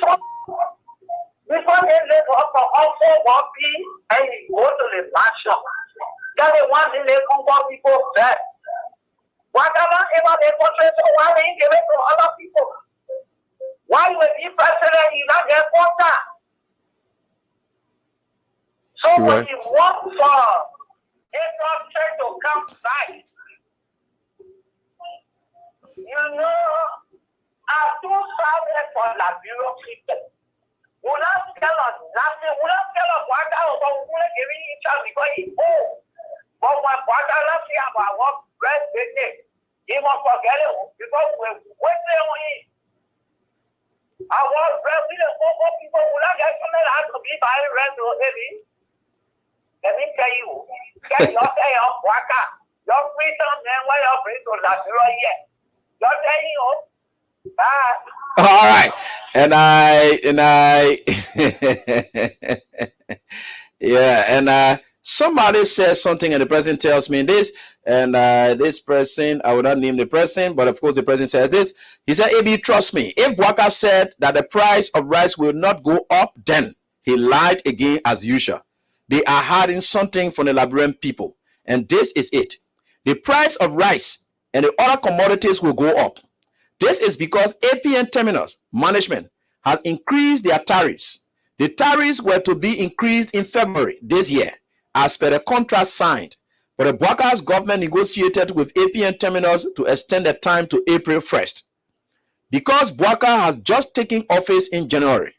[SPEAKER 8] So, before they live up for also one P and you go to the mansion, that they want to live on what people bed. Whatever ever they portray, so why they give it to other people? Why you be president, you not get water? So when you want for infrastructure to come back, you know, I do something for the bureaucracy. We not tell us nothing. We not tell us what I was giving each other because he old. But when what I love you about what bread business, he must forget it because we're waiting on him. I want bread. We don't want people who not get something that has to be buying rent or heavy. Let me tell you, get your day off worker. Your free time then why you're free to that yet. You're saying, oh, bye.
[SPEAKER 5] All right. And I yeah, and somebody says something and the person tells me this, and this person, I will not name the person, but of course the person says this. He said, AB, trust me, if Waka said that the price of rice will not go up, then he lied again as usual. They are hiding something from the Liberian people, and this is it. The price of rice and the other commodities will go up. This is because APN Terminals management has increased their tariffs. The tariffs were to be increased in February this year, as per the contract signed. But the Bwaka's government negotiated with APN Terminals to extend the time to April 1st. Because Bwaka has just taken office in January.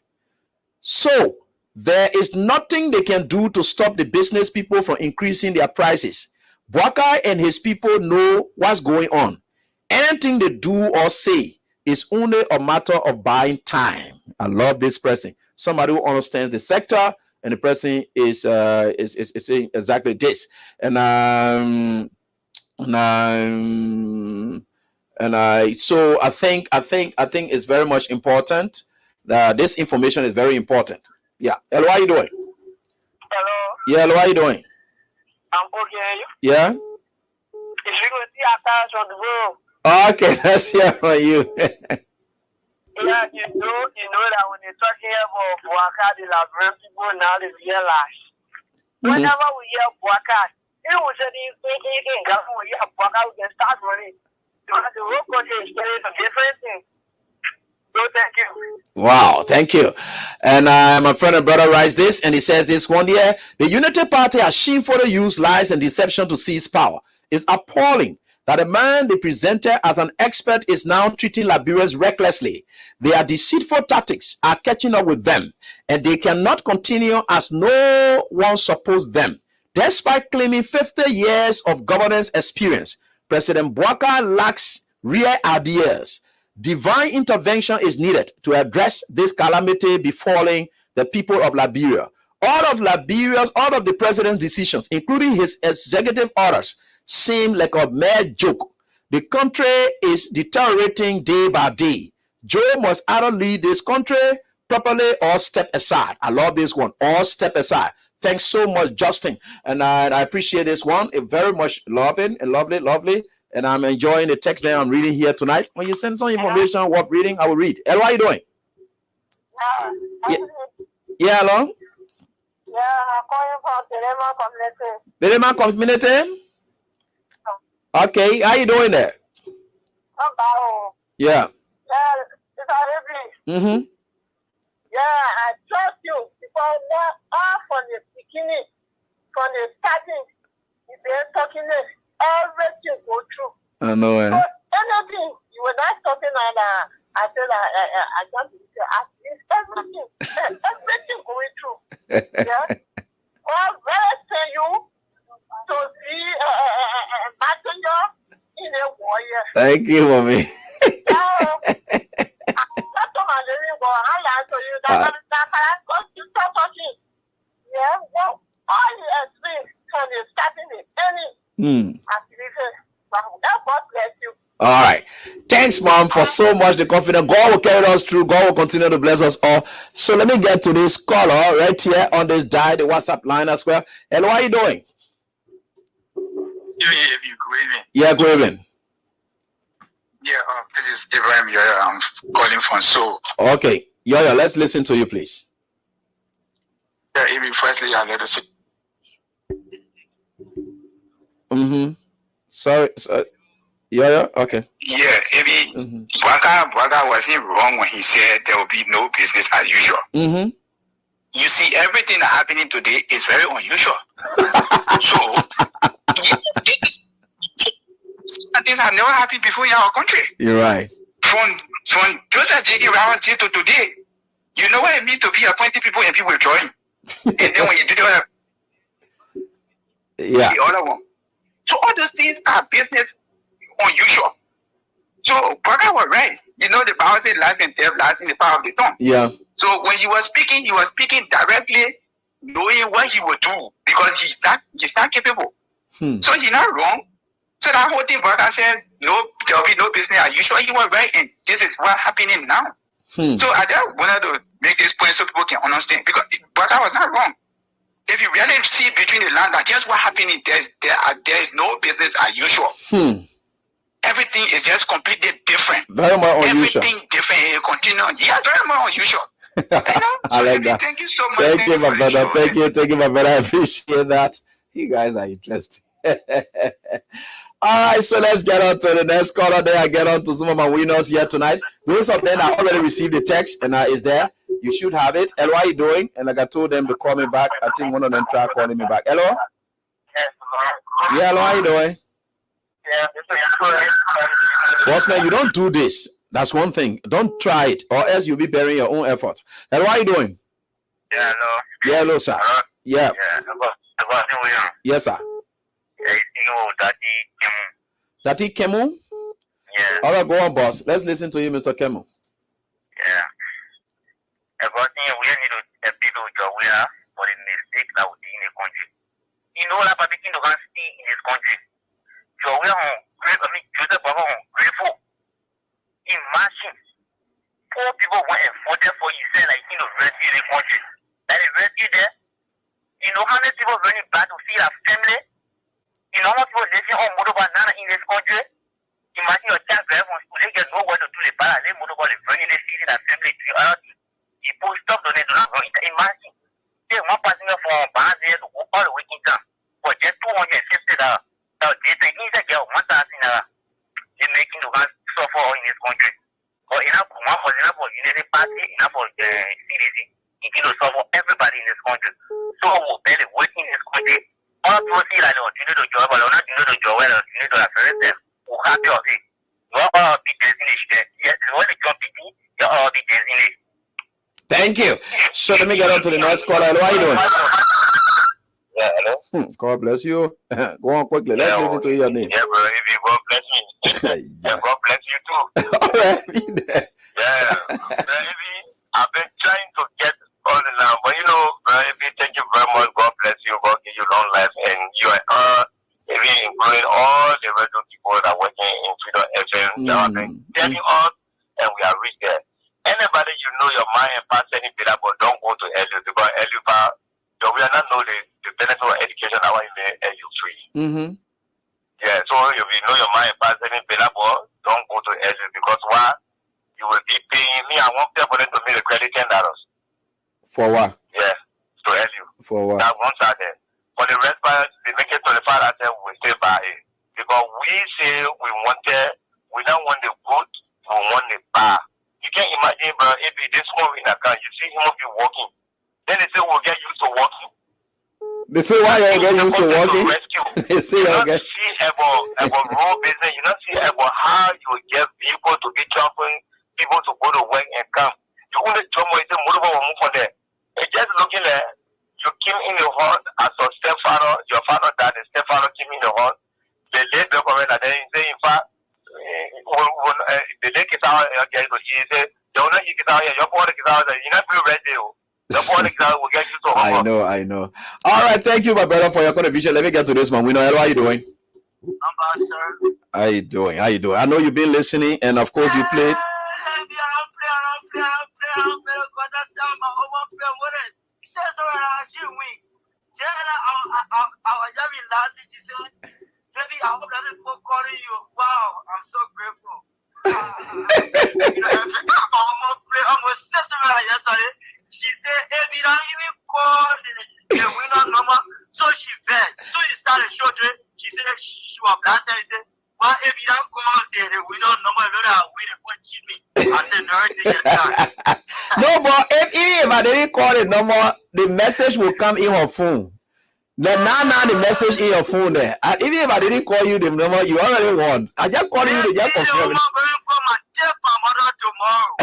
[SPEAKER 5] So, there is nothing they can do to stop the business people from increasing their prices. Bwaka and his people know what's going on. Anything they do or say is only a matter of buying time. I love this person. Somebody who understands the sector, and the person is saying exactly this. So I think it's very much important. This information is very important. Yeah. Hello, how are you doing?
[SPEAKER 8] Hello.
[SPEAKER 5] Yeah, hello, how are you doing?
[SPEAKER 8] I'm okay.
[SPEAKER 5] Yeah.
[SPEAKER 8] If you go see attacks on the road.
[SPEAKER 5] Okay, let's hear from you.
[SPEAKER 8] Yeah, you know that when they're talking about Bwaka, the Liberian people now they realize. Whenever we hear Bwaka, it was a thing. When we hear Bwaka, we can start running. Because the whole country is telling a different thing. So thank you.
[SPEAKER 5] Wow, thank you. And my friend and brother writes this, and he says this one year, the Unity Party has shamefully used lies and deception to seize power. It's appalling that the man they presented as an expert is now treating Liberians recklessly. Their deceitful tactics are catching up with them, and they cannot continue as no one supposed them. Despite claiming 50 years of governance experience, President Bouaka lacks real ideas. Divine intervention is needed to address this calamity befalling the people of Liberia. All of the president's decisions, including his executive orders, seem like a mere joke. The country is deteriorating day by day. Joe must either lead this country properly or step aside. I love this one, or step aside. Thanks so much, Justin. And I appreciate this one. It very much lovely. And I'm enjoying the text that I'm reading here tonight. When you send some information worth reading, I will read. Hello, how are you doing? Yeah, hello?
[SPEAKER 8] Yeah, I'm calling from
[SPEAKER 5] Belema Community? Okay, how you doing there? Yeah. Mm-hmm.
[SPEAKER 8] Yeah, I trust you because all from the beginning, from the starting, you've been talking everything go through.
[SPEAKER 5] I know it.
[SPEAKER 8] So anything, you were not talking like that. I said I just everything, everything going through. Yeah. Well, where tell you to see a messenger in a warrior.
[SPEAKER 5] Thank you, mommy. All right. Thanks, Mom, for so much the confidence. God will carry us through. God will continue to bless us all. So let me get to this caller right here on this the WhatsApp line as well. Hello, how are you doing? Yeah, good evening.
[SPEAKER 9] Yeah, this is Ibrahim. I'm calling from Seoul.
[SPEAKER 5] Okay, Yoyo, let's listen to you, please.
[SPEAKER 9] Yeah, even firstly, I let us see.
[SPEAKER 5] Mm-hmm. Sorry. Yoyo, okay.
[SPEAKER 9] Yeah, maybe Bouaka wasn't wrong when he said there will be no business as usual.
[SPEAKER 5] Mm-hmm.
[SPEAKER 9] You see, everything that's happening today is very unusual. So, things have never happened before in our country.
[SPEAKER 5] You're right.
[SPEAKER 9] From Joseph J.D. Roberts to today, you know what it means to be appointing people and people withdrawing. And then when you do that,
[SPEAKER 5] yeah,
[SPEAKER 9] the other one. So all those things are business unusual. So Bouaka was right. You know, the Bible says life and death lies in the power of the tongue.
[SPEAKER 5] Yeah.
[SPEAKER 9] So when he was speaking directly, knowing what he would do because he's not capable. So he's not wrong. So that whole thing, Bouaka said, no, there'll be no business as usual. He was right, and this is what's happening now. So I just wanted to make this point so people can understand, because Bouaka was not wrong. If you really see between the lines, guess what's happening? There is no business as usual. Everything is just completely different.
[SPEAKER 5] Very much unusual.
[SPEAKER 9] Everything different. You continue. Yeah, very much unusual. You know?
[SPEAKER 5] I like that.
[SPEAKER 9] Thank you so much.
[SPEAKER 5] Thank you, my brother. Thank you, my brother. I appreciate that. You guys are interesting. All right, so let's get on to the next caller. Then I get on to some of my winners here tonight. Those of them that already received the text and is there. You should have it. Hello, how are you doing? And like I told them to call me back. I think one of them tried calling me back. Hello? Yeah, hello, how are you doing? Boss man, you don't do this. That's one thing. Don't try it, or else you'll be bearing your own effort. Hello, how are you doing?
[SPEAKER 9] Yeah, hello.
[SPEAKER 5] Yeah, hello, sir. Yeah. Yes, sir. Tati Kemu?
[SPEAKER 9] Yeah.
[SPEAKER 5] All right, go on, boss. Let's listen to you, Mr. Kemu.
[SPEAKER 9] Yeah. Everything we need to people we are for the mistake that we did in the country. You know what happened to see in this country. So we are grateful. Imagine 4 people went and voted for you, say like rescue the country. That is rescue there. You know how many people running back to see their family? You know how many people living on motor banana in this country? Imagine your child drive on school, they get nowhere to do the banana, they motor ball is running, they see their family to other people stop to imagine. They one passenger from Banana to go all the way in town for just $250. So they think they get $1,000. They're making the guys suffer in this country. Or enough for Unity Party, enough for CDC. It can suffer everybody in this country. So we'll barely work in this country. All people see like, you need to job, or not, you need to job, well, you need to affect them. copy of it. You all be designated. Yes, when the job meeting, you all be designated.
[SPEAKER 5] Thank you. So let me get on to the next caller. Hello, how you doing?
[SPEAKER 9] Yeah, hello.
[SPEAKER 5] God bless you. Go on quickly. Let's listen to your name.
[SPEAKER 9] Yeah, bro. If you God bless me, and God bless you too.
[SPEAKER 5] All right.
[SPEAKER 9] Yeah, baby. I've been trying to get on the now, but you know, baby, thank you very much. God bless you. God give you long life, and you are even including all the radio people that are working in Freedom FM. They have been telling us, and we are reached there. Anybody you know your mind and pass any bill, but don't go to LU because LU, we are not know the benefit of education that we made LU free. Yeah, so if you know your mind and pass any bill, but don't go to LU because why? You will be paying me. I want people to make the credit $10.
[SPEAKER 5] For what?
[SPEAKER 9] Yeah, to LU.
[SPEAKER 5] For what?
[SPEAKER 9] That one side there. For the rest part, they make it 25. I said we stay by it because we say we don't want the good, we want the bad. You can't imagine, bro, if this one in account, you see him be walking. Then they say we'll get used to walking.
[SPEAKER 5] They say why you get used to walking? They say
[SPEAKER 9] you don't see about road business. You don't see about how you get people to be jumping, people to go to work and come. You only jump with them, move for there. It's just looking there. You came in the hall as a stepfather. Your father died. The stepfather came in the hall. They laid back on it, and then he said, in fact, the lake is out. He said, "You're not here. Your boy is out. You're not very ready. Your boy is out. We'll get you to home."
[SPEAKER 5] I know. All right, thank you, my brother, for your contribution. Let me get to this one. We know, how are you doing?
[SPEAKER 9] Sir.
[SPEAKER 5] How you doing? I know you've been listening, and of course you played.
[SPEAKER 9] Baby, I hope that people calling you. Wow, I'm so grateful. I'm almost yesterday. She said, if you don't even call the winner number, so she bet. So you started showing. She said she was blasted. She said, well, if you don't call the winner number, you know we will cheat me. I said, no,
[SPEAKER 5] no, but if I didn't call the number, the message will come in her phone. Then now the message in your phone there. And even if I didn't call you the number, you already won. I just called you to just confirm.
[SPEAKER 9] I'm going to call my dear mother tomorrow.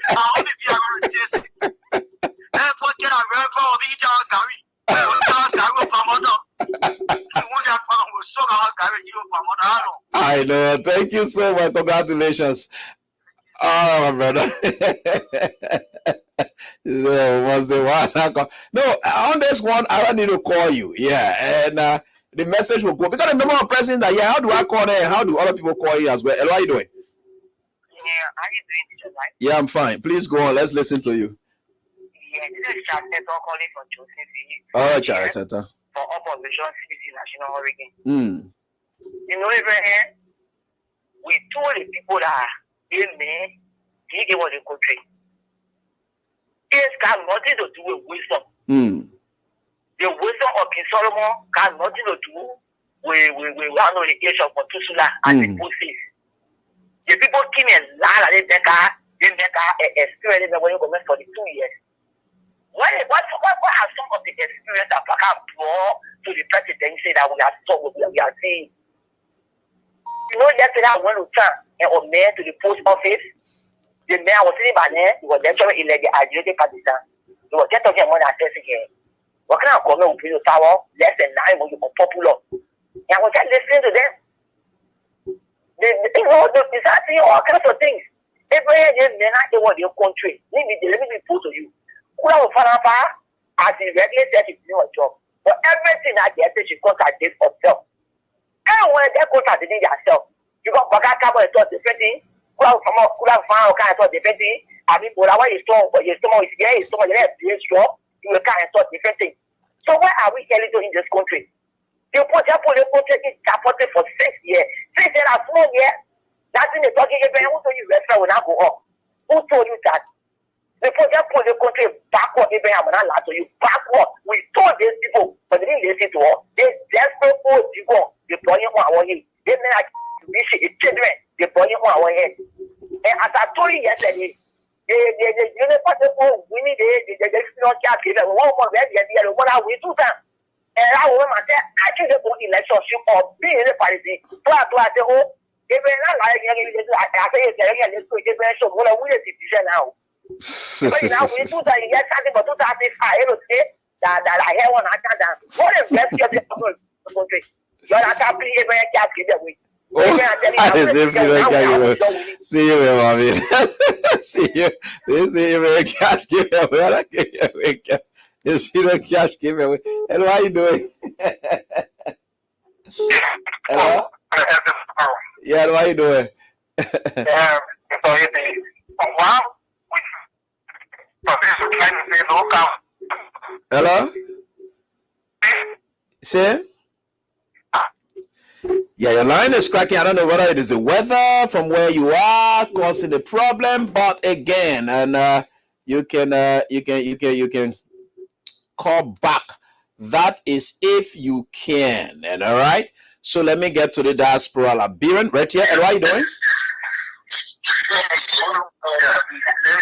[SPEAKER 9] I hope if you are going to taste it. Then forget I read for Vija Gary.
[SPEAKER 5] I know. Thank you so much. Congratulations. Oh, my brother. No, on this one, I don't need to call you. Yeah, and the message will go because the number of persons that how do I call them? How do other people call you as well? Hello, how are you doing?
[SPEAKER 9] Yeah, how you doing, teacher? Right?
[SPEAKER 5] Yeah, I'm fine. Please go on. Let's listen to you.
[SPEAKER 9] Yeah, this is Charles calling from Joseph.
[SPEAKER 5] Oh, Charles Center.
[SPEAKER 9] For Operation CBC National Hurricane. You know, Abraham, we told the people that they was a country. It got nothing to do with wisdom. The wisdom of King Solomon got nothing to do with the age of Methuselah and the Moses. The people came and lied and they make an experience when you go for the 2 years. What are some of the experience that I can brought to the presidency that we are seeing? You know, yesterday I went to turn a mayor to the post office. The mayor was sitting by there. He was lecturing in the agitated partisan. He was just talking about that here. What kind of comment will be the tower? Less than 9 when you are popular. And I was just listening to them. They're saying all kinds of things. Everywhere they not what your country. Let me be put to you. As the regular said, she's doing a job. But everything that they say she contradicts herself. And when they contradict herself, you got Bagaka and thought different thing. Could have found kind of thought different thing. I mean, whatever your stomach is here, your stomach is strong, you will kind of thought different thing. So why are we telling you in this country? The country is supported for 6 years. 6 years are small year. That's in the talking about who told you restaurant will not go up. Who told you that? The project put the country backward, Abraham, and I lie to you, backward. We told these people, but they didn't listen to us. They desperate for you go, they brought you on our head. They made like the children, they brought you on our head. And as I told you yesterday, we need the one more ready, one we do that.
[SPEAKER 8] I will say, actually, the election or being a party. So I say, oh, if we're not like I say, let's go get so what are we decision now? But now we do that, yes, something but 2005, that I have one attack. What if let's get the country? You're not happy if I can't get away.
[SPEAKER 5] See you, mommy. See you. This is cash giveaway. Yes, you don't cash giveaway. Hello, how you doing? Hello? Yeah, how you doing? Hello? Say? Yeah, your line is cracking. I don't know whether it is the weather from where you are causing the problem, but again, and you can call back. That is if you can. And all right. So let me get to the Diaspora Liberian right here. And what are you doing?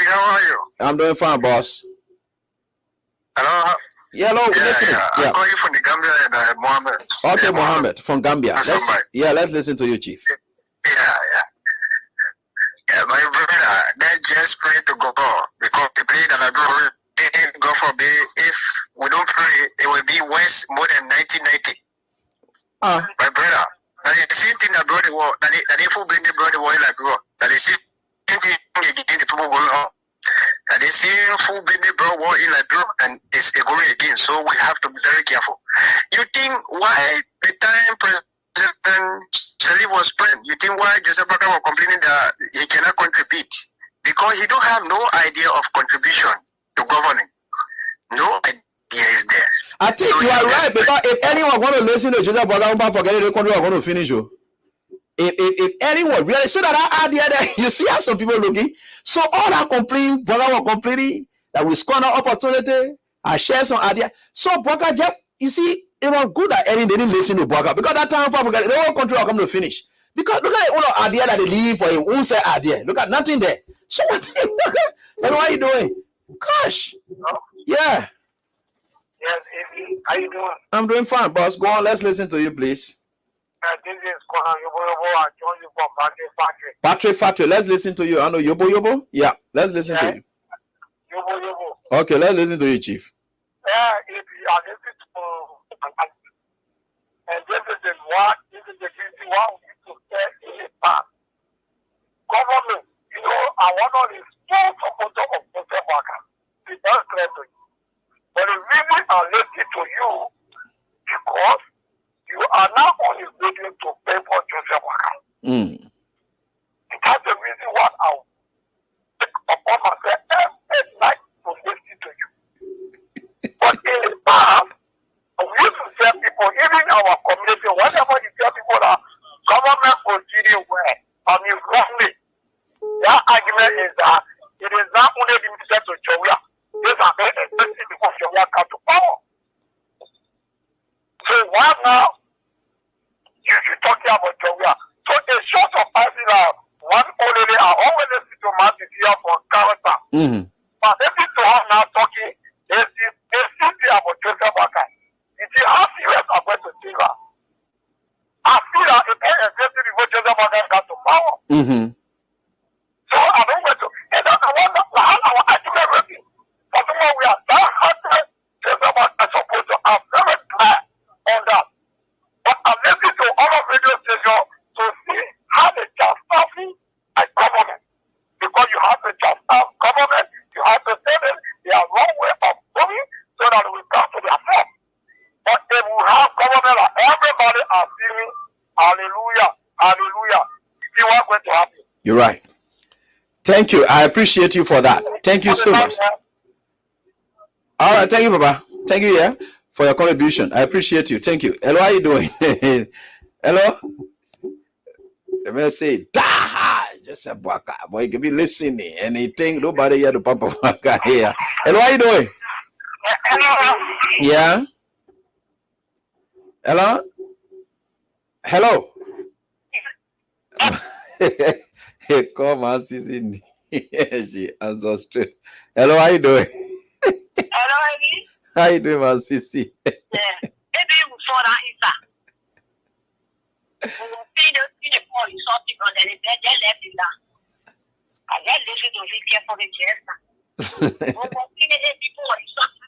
[SPEAKER 9] How are you?
[SPEAKER 5] I'm doing fine, boss.
[SPEAKER 9] Hello.
[SPEAKER 5] Yeah, hello. Listening.
[SPEAKER 9] I'm calling from the Gambia and Mohammed.
[SPEAKER 5] Okay, Mohammed from Gambia. Let's listen to you, Chief.
[SPEAKER 9] Yeah, my brother, let's just pray to God because the prayer that I go, God forbid, if we don't pray, it will be worse more than 1990. My brother, that is the same thing that brought the war. That if we bring the brother war like war, that is the same thing again the people going on. That is the same full baby bro war in like and it's going again. So we have to be very careful. You think why the time President Sali was president, you think why Joseph Baka was complaining that he cannot contribute? Because he don't have no idea of contribution to governing. No idea is there.
[SPEAKER 5] I think so you are right, because if anyone want to listen to Joseph Baka, forget the country are going to finish you. If anyone really, so that idea that you see how some people looking, so all that complain, Baka was complaining that we scorn our opportunity, I share some idea. So Baka just, you see, it was good that Erin didn't listen to Baka because that time for the whole country will come to finish. Because look at all the idea that they leave for your own set idea. Look at nothing there. So what are you doing? Gosh. Yeah.
[SPEAKER 9] Yes, how you doing?
[SPEAKER 5] I'm doing fine, boss. Go on, let's listen to you, please.
[SPEAKER 9] This is Kohan Yobo. I join you from
[SPEAKER 5] Patrick Factory. Let's listen to you. I know Yobo. Yeah, let's listen to you.
[SPEAKER 9] Yobo.
[SPEAKER 5] Okay, let's listen to you, Chief.
[SPEAKER 9] Yeah, if you are listening to and this is the reason why we need to stay in the past. Government, I want all these full supporter of Joseph Baka. It's not clear to you. But the reason I'm listening to you because you are now on the radio to pay for Joseph Baka. That's the reason why I will take upon myself every night to listen to you. But in the past, we used to tell people, even in our community, whenever you tell people that government proceeding well, wrongly, their argument is that it is not only limited to Jowia. These are very expensive because Jowia come to power. So why now you should talk about Jowia? So a short of passing out one already are always listening to Martin here for character. But listening to her now talking, they see about Joseph Baka. You see how serious I'm going to see her. I feel that if they exist in the Joseph Baka got to power. So I don't want to, and that's the one that our argument ready. But when we are that hard, Joseph Baka is supposed to have very clear on that. But I'm listening to all of radio stations to see how they can stop a government. Because you have to just have government, you have to say them their wrong way of moving so that we come to their form. But if we have government that everybody are feeling, hallelujah, hallelujah, you see what's going to happen.
[SPEAKER 5] You're right. Thank you. I appreciate you for that. Thank you so much. All right. Thank you, Baba. Thank you, for your contribution. I appreciate you. Thank you. Hello, how are you doing? Hello? Let me say, just a baka. Boy, you can be listening. Anything, nobody here to pump a baka here. Hello, how are you doing? Yeah? Hello? Hello? Hey, come on, Sissy. She answers straight. Hello, how you doing?
[SPEAKER 8] Hello, Eddie.
[SPEAKER 5] How you doing, my Sissy?
[SPEAKER 8] Eddie, saw that inside. We will see the boy something on the bed, they left it down. And then listen to be careful with Jessa. We will see the people something.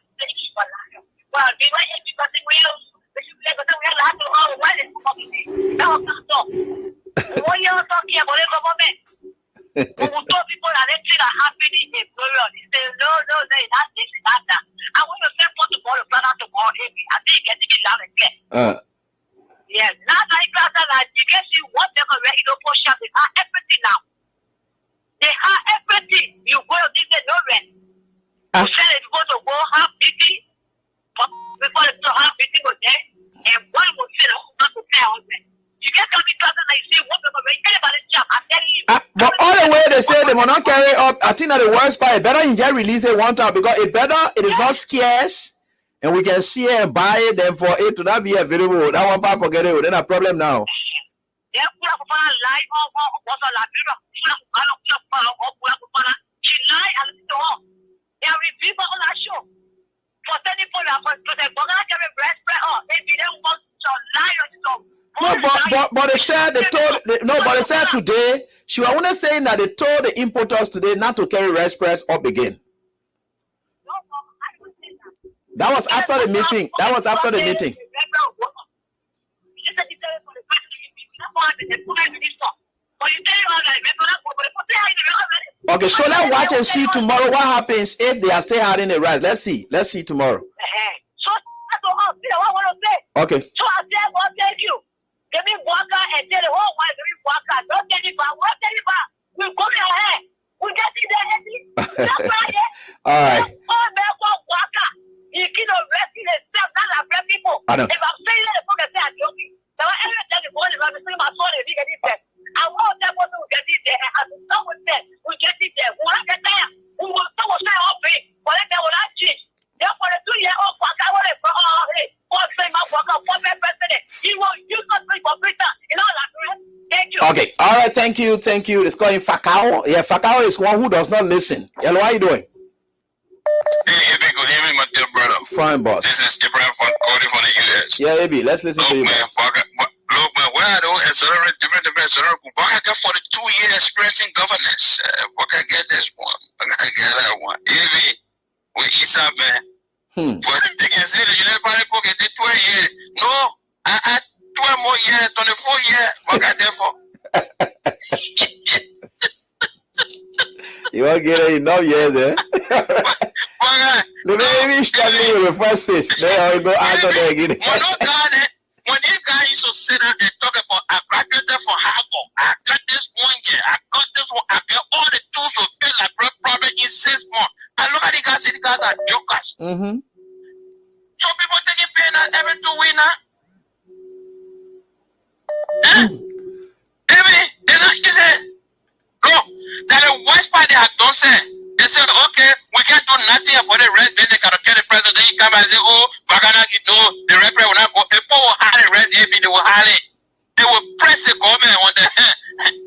[SPEAKER 8] Well, be right here because we are allowed to know what is coming. Now, when you're talking about the government, we will tell people that they are happening in Florida. They say, no, they not this, not that. And when you say for tomorrow, plan out tomorrow, I think getting it loud and clear. Yes, now that you can see whatever you know for shop, they have everything now. They have everything. You go to this, no rent. You said it's going to go have meeting before the have meeting was there, and one will say, not to pay on it. You get coming to us and you say, whatever, anybody job, I'm telling you.
[SPEAKER 5] But all the way they say they will not carry up. I think that the worst part, it better in just release it one time because it is not scarce. And we can see it and buy it, then for it to not be available, that one part forget it. Then a problem now. But they said they said today she was only saying that they told the importers today not to carry Red Express up again. That was after the meeting. Okay, so let's watch and see tomorrow what happens if they are still having a rise. Let's see tomorrow. Okay.
[SPEAKER 8] So I said, well, thank you. Give me Waka and tell the whole world, give me Waka. Don't tell it back. What tell it back? We'll come here. We get it there.
[SPEAKER 5] All right.
[SPEAKER 8] Oh, man, Waka. You can't arrest yourself, not arrest people.
[SPEAKER 5] I know.
[SPEAKER 8] If I'm saying that, I'm say I'm joking. Now, every time you go to the room, my son, if you get it there. I want that person to get it there. And as someone said, we get it there. We want to get there. We will someone say, oh, pay. But then will not change. Therefore, the 2-year-old Waka, I want to say, what say my Waka, what my president? He will use us for Britain. You know that, right? Thank you.
[SPEAKER 5] Okay. All right. Thank you. It's called Fakao. Yeah, Fakao is one who does not listen. Hello, how are you doing?
[SPEAKER 9] Hey, good evening, my dear brother.
[SPEAKER 5] Fine, boss.
[SPEAKER 9] This is Abraham calling from the US.
[SPEAKER 5] Yeah, Abby, let's listen to you.
[SPEAKER 9] Man, look, man, where I don't accelerate different, what I get for the 2-year experience in governance. What I get this one. I get that one. Abby, with Isa, man. But they can say that you never can say 12 years. No, I 12 more years, 24 years. What I get for?
[SPEAKER 5] You won't get it enough years, eh? The baby struggling with the first 6. They all go out of there again.
[SPEAKER 9] When this guy used to sit down and talk about, I graduated from Harvard, I got this 1 year, I got this one, I got all the tools to feel like problem in 6 months. I look at the guys, the guys are jokers. So people taking pain every 2 weeks now. Baby, they're not easy. Look, that the worst part they had done said. They said, okay, we can't do nothing about the rest. Then they cannot get the president. Then you come and say, oh, Bagana, you know, the referee will not go. People will hide the rest. They will hide it. They will press the government on the hand.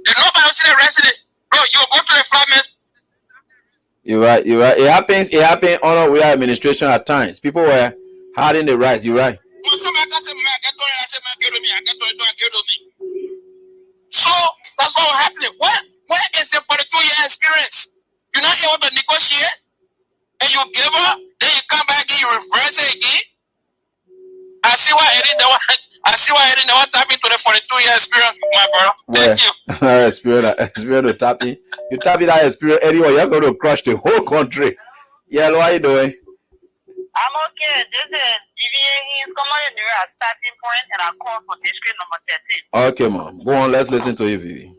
[SPEAKER 9] Nobody will see the rest of it. Bro, you go to the farmers.
[SPEAKER 5] You're right. It happens under we administration at times. People were hiding the rights. You're right.
[SPEAKER 9] So that's what was happening. What is it for the 2-year experience? You're not able to negotiate, and you give up, then you come back and you reverse it again. I see why Eddie never tap into the 42-year experience, my brother. Thank you.
[SPEAKER 5] Experience to tap in. You tap in that experience anyway, you're going to crush the whole country. Yeah, what are you doing?
[SPEAKER 8] I'm okay. This is he's coming in there at starting point, and I call for district number 13.
[SPEAKER 5] Okay, ma'am. Go on, let's listen to you, Vivi.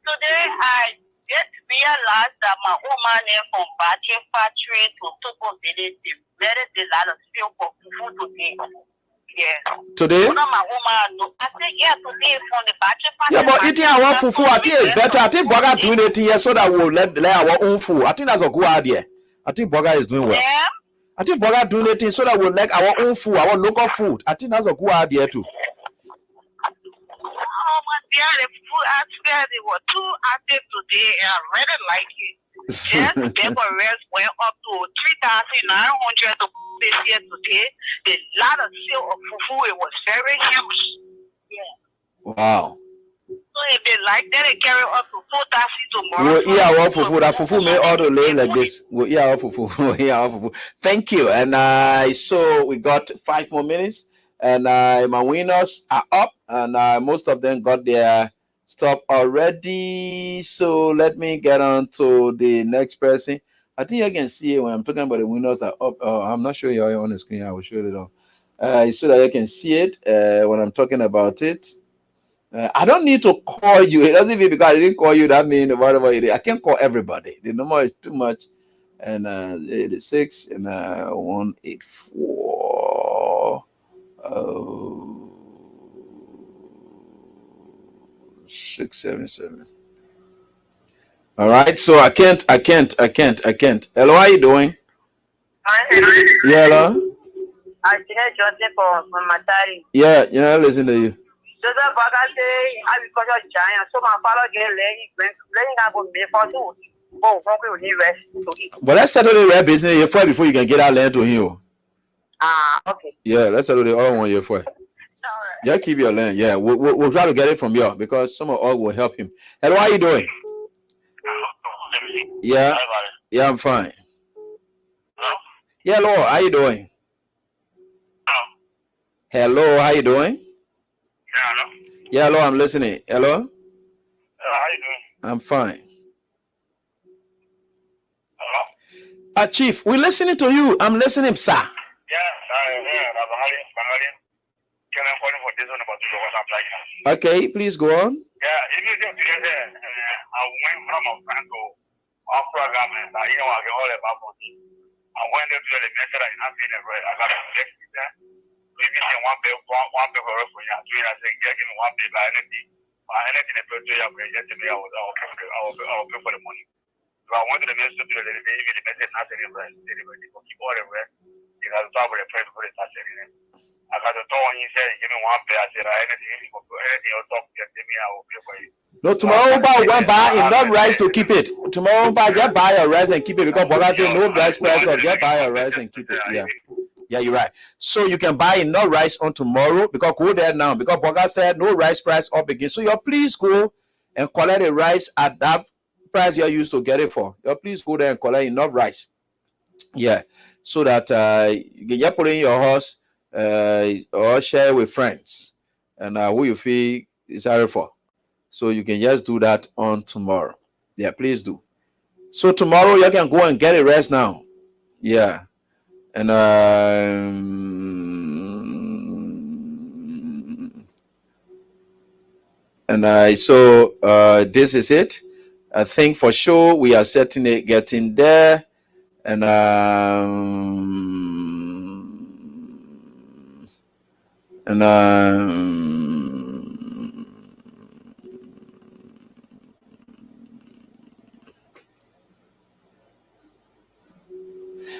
[SPEAKER 8] Today I just realized that my woman from Battery Factory to Togo Village is very desirous feel for food today. Yeah.
[SPEAKER 5] Today?
[SPEAKER 8] My woman, I think today from the Battery Factory.
[SPEAKER 5] Yeah, but eating our fufu, I think it's better. I think Burger doing it here so that we'll let our own food. I think that's a good idea. I think Burger is doing well.
[SPEAKER 8] Yeah.
[SPEAKER 5] I think Burger doing it so that we'll like our own food, our local food. I think that's a good idea too.
[SPEAKER 8] Oh my God, the food atmosphere, they were too active today, and I really like it. Yes, paper rest went up to 3,900 this year today. The lot of sale of fufu, it was very huge. Yeah.
[SPEAKER 5] Wow.
[SPEAKER 8] So if they like that, they carry up to 4,000 tomorrow.
[SPEAKER 5] We'll eat our fufu. That fufu may all the lay like this. We'll eat our fufu. We'll eat our fufu. Thank you. And so we got 5 more minutes, and my winners are up, and most of them got their stuff already. So let me get on to the next person. I think you can see it when I'm talking about the winners are up. I'm not sure you're on the screen. I will show it on. So that you can see it when I'm talking about it. I don't need to call you. It doesn't mean because I didn't call you that mean whatever it is. I can't call everybody. The number is too much. And 86 and 184 677. All right, so I can't. Hello, how you doing? Yeah, hello.
[SPEAKER 8] I didn't just from Matari.
[SPEAKER 5] Yeah, listen to you.
[SPEAKER 8] Joseph Baga say agriculture giant. So my father get laying I go pay for two. Oh, we need rest to eat.
[SPEAKER 5] But let's settle the rare business here first before you can get that land to him.
[SPEAKER 8] Okay.
[SPEAKER 5] Yeah, let's settle the other one here first. Yeah, keep your land. Yeah, we'll try to get it from you because some of all will help him. Hello, how you doing? Yeah, I'm fine. Yeah, hello, how you doing? Hello, how you doing? Yeah, hello, I'm listening. Hello?
[SPEAKER 9] How you doing?
[SPEAKER 5] I'm fine. Hello? Chief, we're listening to you. I'm listening, sir.
[SPEAKER 9] Yeah,
[SPEAKER 5] Okay, please go on.
[SPEAKER 9] Yeah, if you think I went from a friend to our program and I get all about money. I went to the method and I'm in a way. I got a flex there. Maybe one pay for you. I say, give me one pay by anything. By anything, I put you up. Yesterday, I will pay for the money. So I went to the message to the message, not any rest. Anybody, keep all the rest. You got to talk with a friend for the Saturday. I got to talk and he said, give me one pay. I said, anything else, talk, give me, I will pay for you.
[SPEAKER 5] No, tomorrow we won't buy enough rice to keep it. Tomorrow we just buy a rice and keep it because Boga say no rice price or just buy a rice and keep it. Yeah, you're right. So you can buy enough rice on tomorrow because go there now because Boga said no rice price up again. So you please go and collect the rice at that price you're used to get it for. You please go there and collect enough rice. Yeah, so that you can just put it in your house or share with friends and who you feel is sorry for. So you can just do that on tomorrow. Yeah, please do. So tomorrow you can go and get a rest now. Yeah. And so this is it. I think for sure we are certainly getting there. And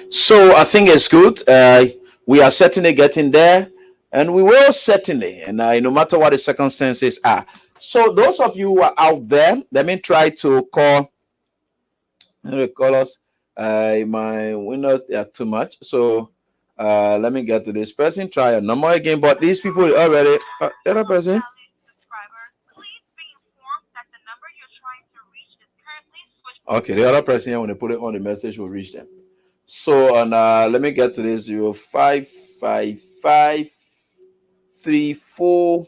[SPEAKER 5] so I think it's good. We are certainly getting there, and we will certainly, and no matter what the circumstances are. So those of you who are out there, let me try to call us. My windows, they are too much. So let me get to this person. Try a number again, but these people already. The other person. Okay, the other person here, when they put it on the message, will reach them. So, and let me get to this 0555 34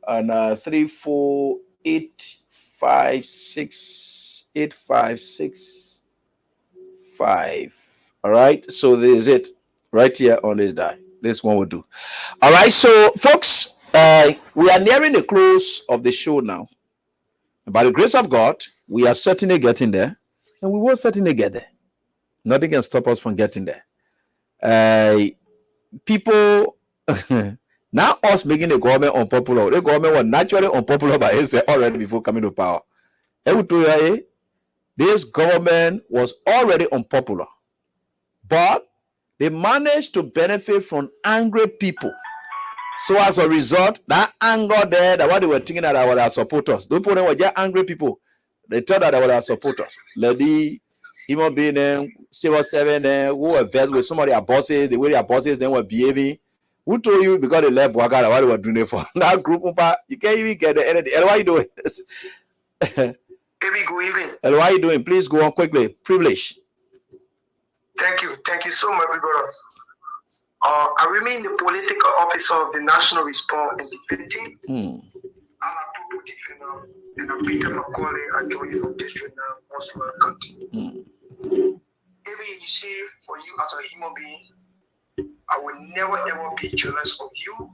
[SPEAKER 5] and 348568565. All right, so this is it right here on this die. This one will do. All right, so folks, we are nearing the close of the show now. By the grace of God, we are certainly getting there, and we will certainly get there. Nothing can stop us from getting there. People now us making the government unpopular. The government was naturally unpopular by itself already before coming to power. This government was already unpopular, but they managed to benefit from angry people. So as a result, that anger there, that what they were thinking that were their supporters, those people were just angry people. They thought that they were our supporters. Lady, human being, Civil 7, who were versed with some of their bosses, the way their bosses then were behaving. Who told you because they left Wagara what they were doing it for? That group, you can't even get the energy. And why are you doing this?
[SPEAKER 10] Good evening.
[SPEAKER 5] And why are you doing? Please go on quickly. Privilege.
[SPEAKER 10] Thank you so much, brother. I remain the political officer of the National Response and Defending. I'm a people defender, and I'm Peter Macaulay. I join you from District now, Oslo County. Every you say for you as a human being, I will never ever be jealous of you,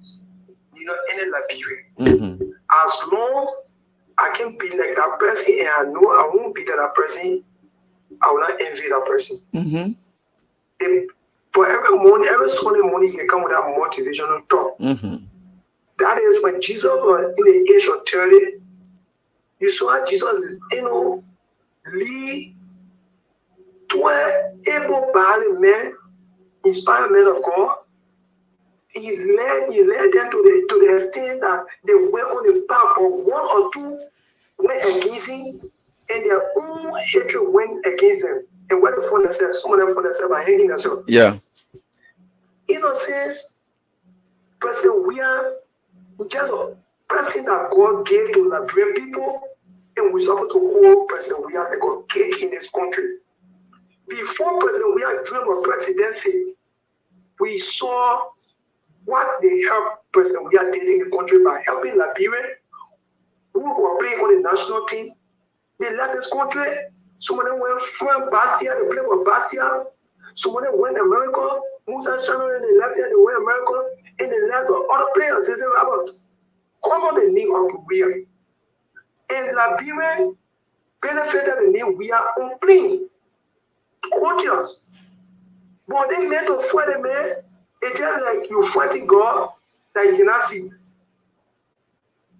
[SPEAKER 10] any Liberian. As long I can be like that person, and I know I won't be that person, I will not envy that person. For every morning, every Sunday morning, you can come with that motivational talk. That is when Jesus was in the age of 30. You saw Jesus, lead 12 able-bodied men, inspired men of God. He led them to the extent that they went on the path, but one or two went against him, and their own hatred went against them. And what for themselves, some of them for themselves are hanging themselves.
[SPEAKER 5] Yeah.
[SPEAKER 10] Innocence, person we are just a person that God gave to liberate people, and we're supposed to call person we are like a cake in this country. Before President we are dream of presidency, we saw what they helped President we are dating the country by helping Liberians who were playing on the national team. They left this country. Some of them went from Bastia, they played for Bastia. Some of them went to America. Musa Shannon and they left there, they went to America, and they left the other players. They said, Robert, come on the name of we are. And Liberian benefited the name we are on playing. Coaches. But they meant to fight a man. It's just like you fighting God that you cannot see.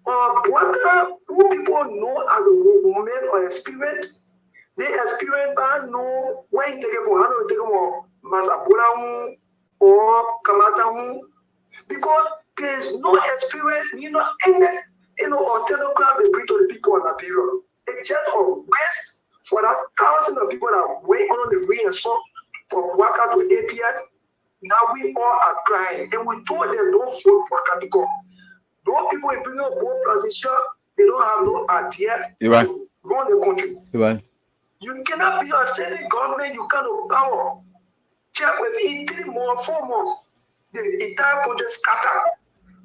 [SPEAKER 10] What people know as a woman or experience, they experience by know when you take it for how to take it for Masabura or Kamata, because there is no experience, any or telegram they bring to the people on the period. It's just a waste for that thousands of people that wait on the rain and so for Waka to 8 years. Now we all are crying, and we told them don't vote Waka because those people in bringing up both position, they don't have no idea to run the country. You cannot be a sitting government, you cannot power. Check with it 3 months, 4 months. The entire country scattered.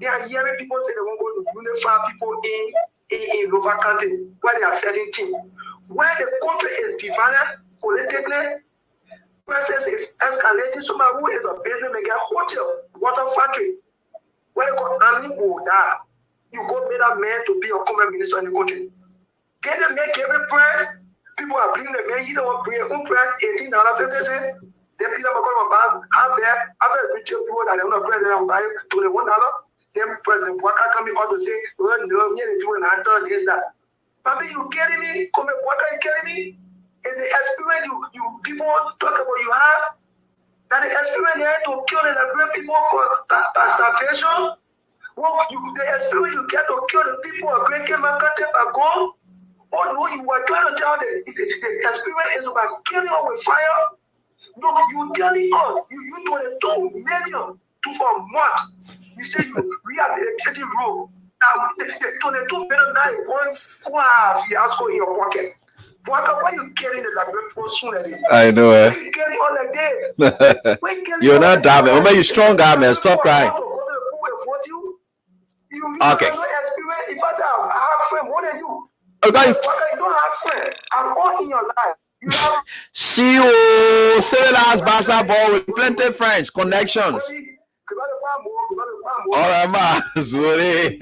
[SPEAKER 10] They are hearing people say they won't go to unify people in Nova County where they are setting team. Where the country is divided politically, process is escalating. Someone who is a business maker, hotel, water factory, where they got army will die. You go make that man to be a common minister in the country. Then they make every press. People are bringing the man, you don't bring your own press, $18, 50 cents. Then people are going to buy out there, after the people that are not president, I'm buying $21. Then President Waka coming out to say, well, no, me and doing that, this, that. Papi, you kidding me? Come and Waka, you kidding me? Is the experience you people talk about you have? That the experience you have to kill the Liberian people for starvation? Well, the experience you get to kill the people of Great Kemakate by God? Oh no, you were trying to tell the experience is about killing us with fire? No, you telling us, you 22 million to for what? You say you rehabilitative road. Now, the 22 million now is 1.4 fiasco in your pocket. Why you killing the Liberian people sooner?
[SPEAKER 5] I know,
[SPEAKER 10] Why you killing all like this?
[SPEAKER 5] You're not damn it. Remember, you're strong guy, man. Stop crying.
[SPEAKER 10] You
[SPEAKER 5] Okay.
[SPEAKER 10] have no experience. If I have friend, what are you?
[SPEAKER 5] Okay.
[SPEAKER 10] You don't have friend. I'm all in your life. You have
[SPEAKER 5] See you, Civilized basketball with plenty of friends, connections. All right, man. Sorry.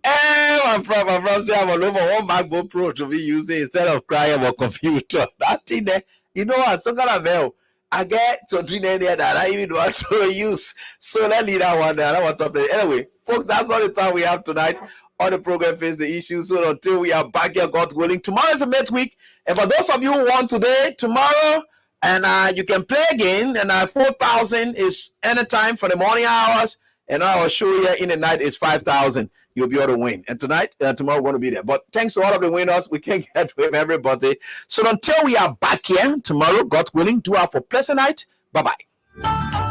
[SPEAKER 5] Hey, my friend say I'm over one MacBook Pro to be using instead of crying about computer. That thing there, you know what? Some kind of mail. I get to there that I even want to use. So let's leave that one there. I don't want to play. Anyway, folks, that's all the time we have tonight. On the program face the issues. So until we are back here, God willing, tomorrow is a mid week. And for those of you who want today, tomorrow, and you can play again. And 4,000 is anytime for the morning hours. And our show here in the night is 5,000. you'll be able to win. And tonight, tomorrow, we're going to be there. But thanks to all of the winners. We can't get with everybody. So until we are back here tomorrow, God willing, do have a pleasant night. Bye-bye.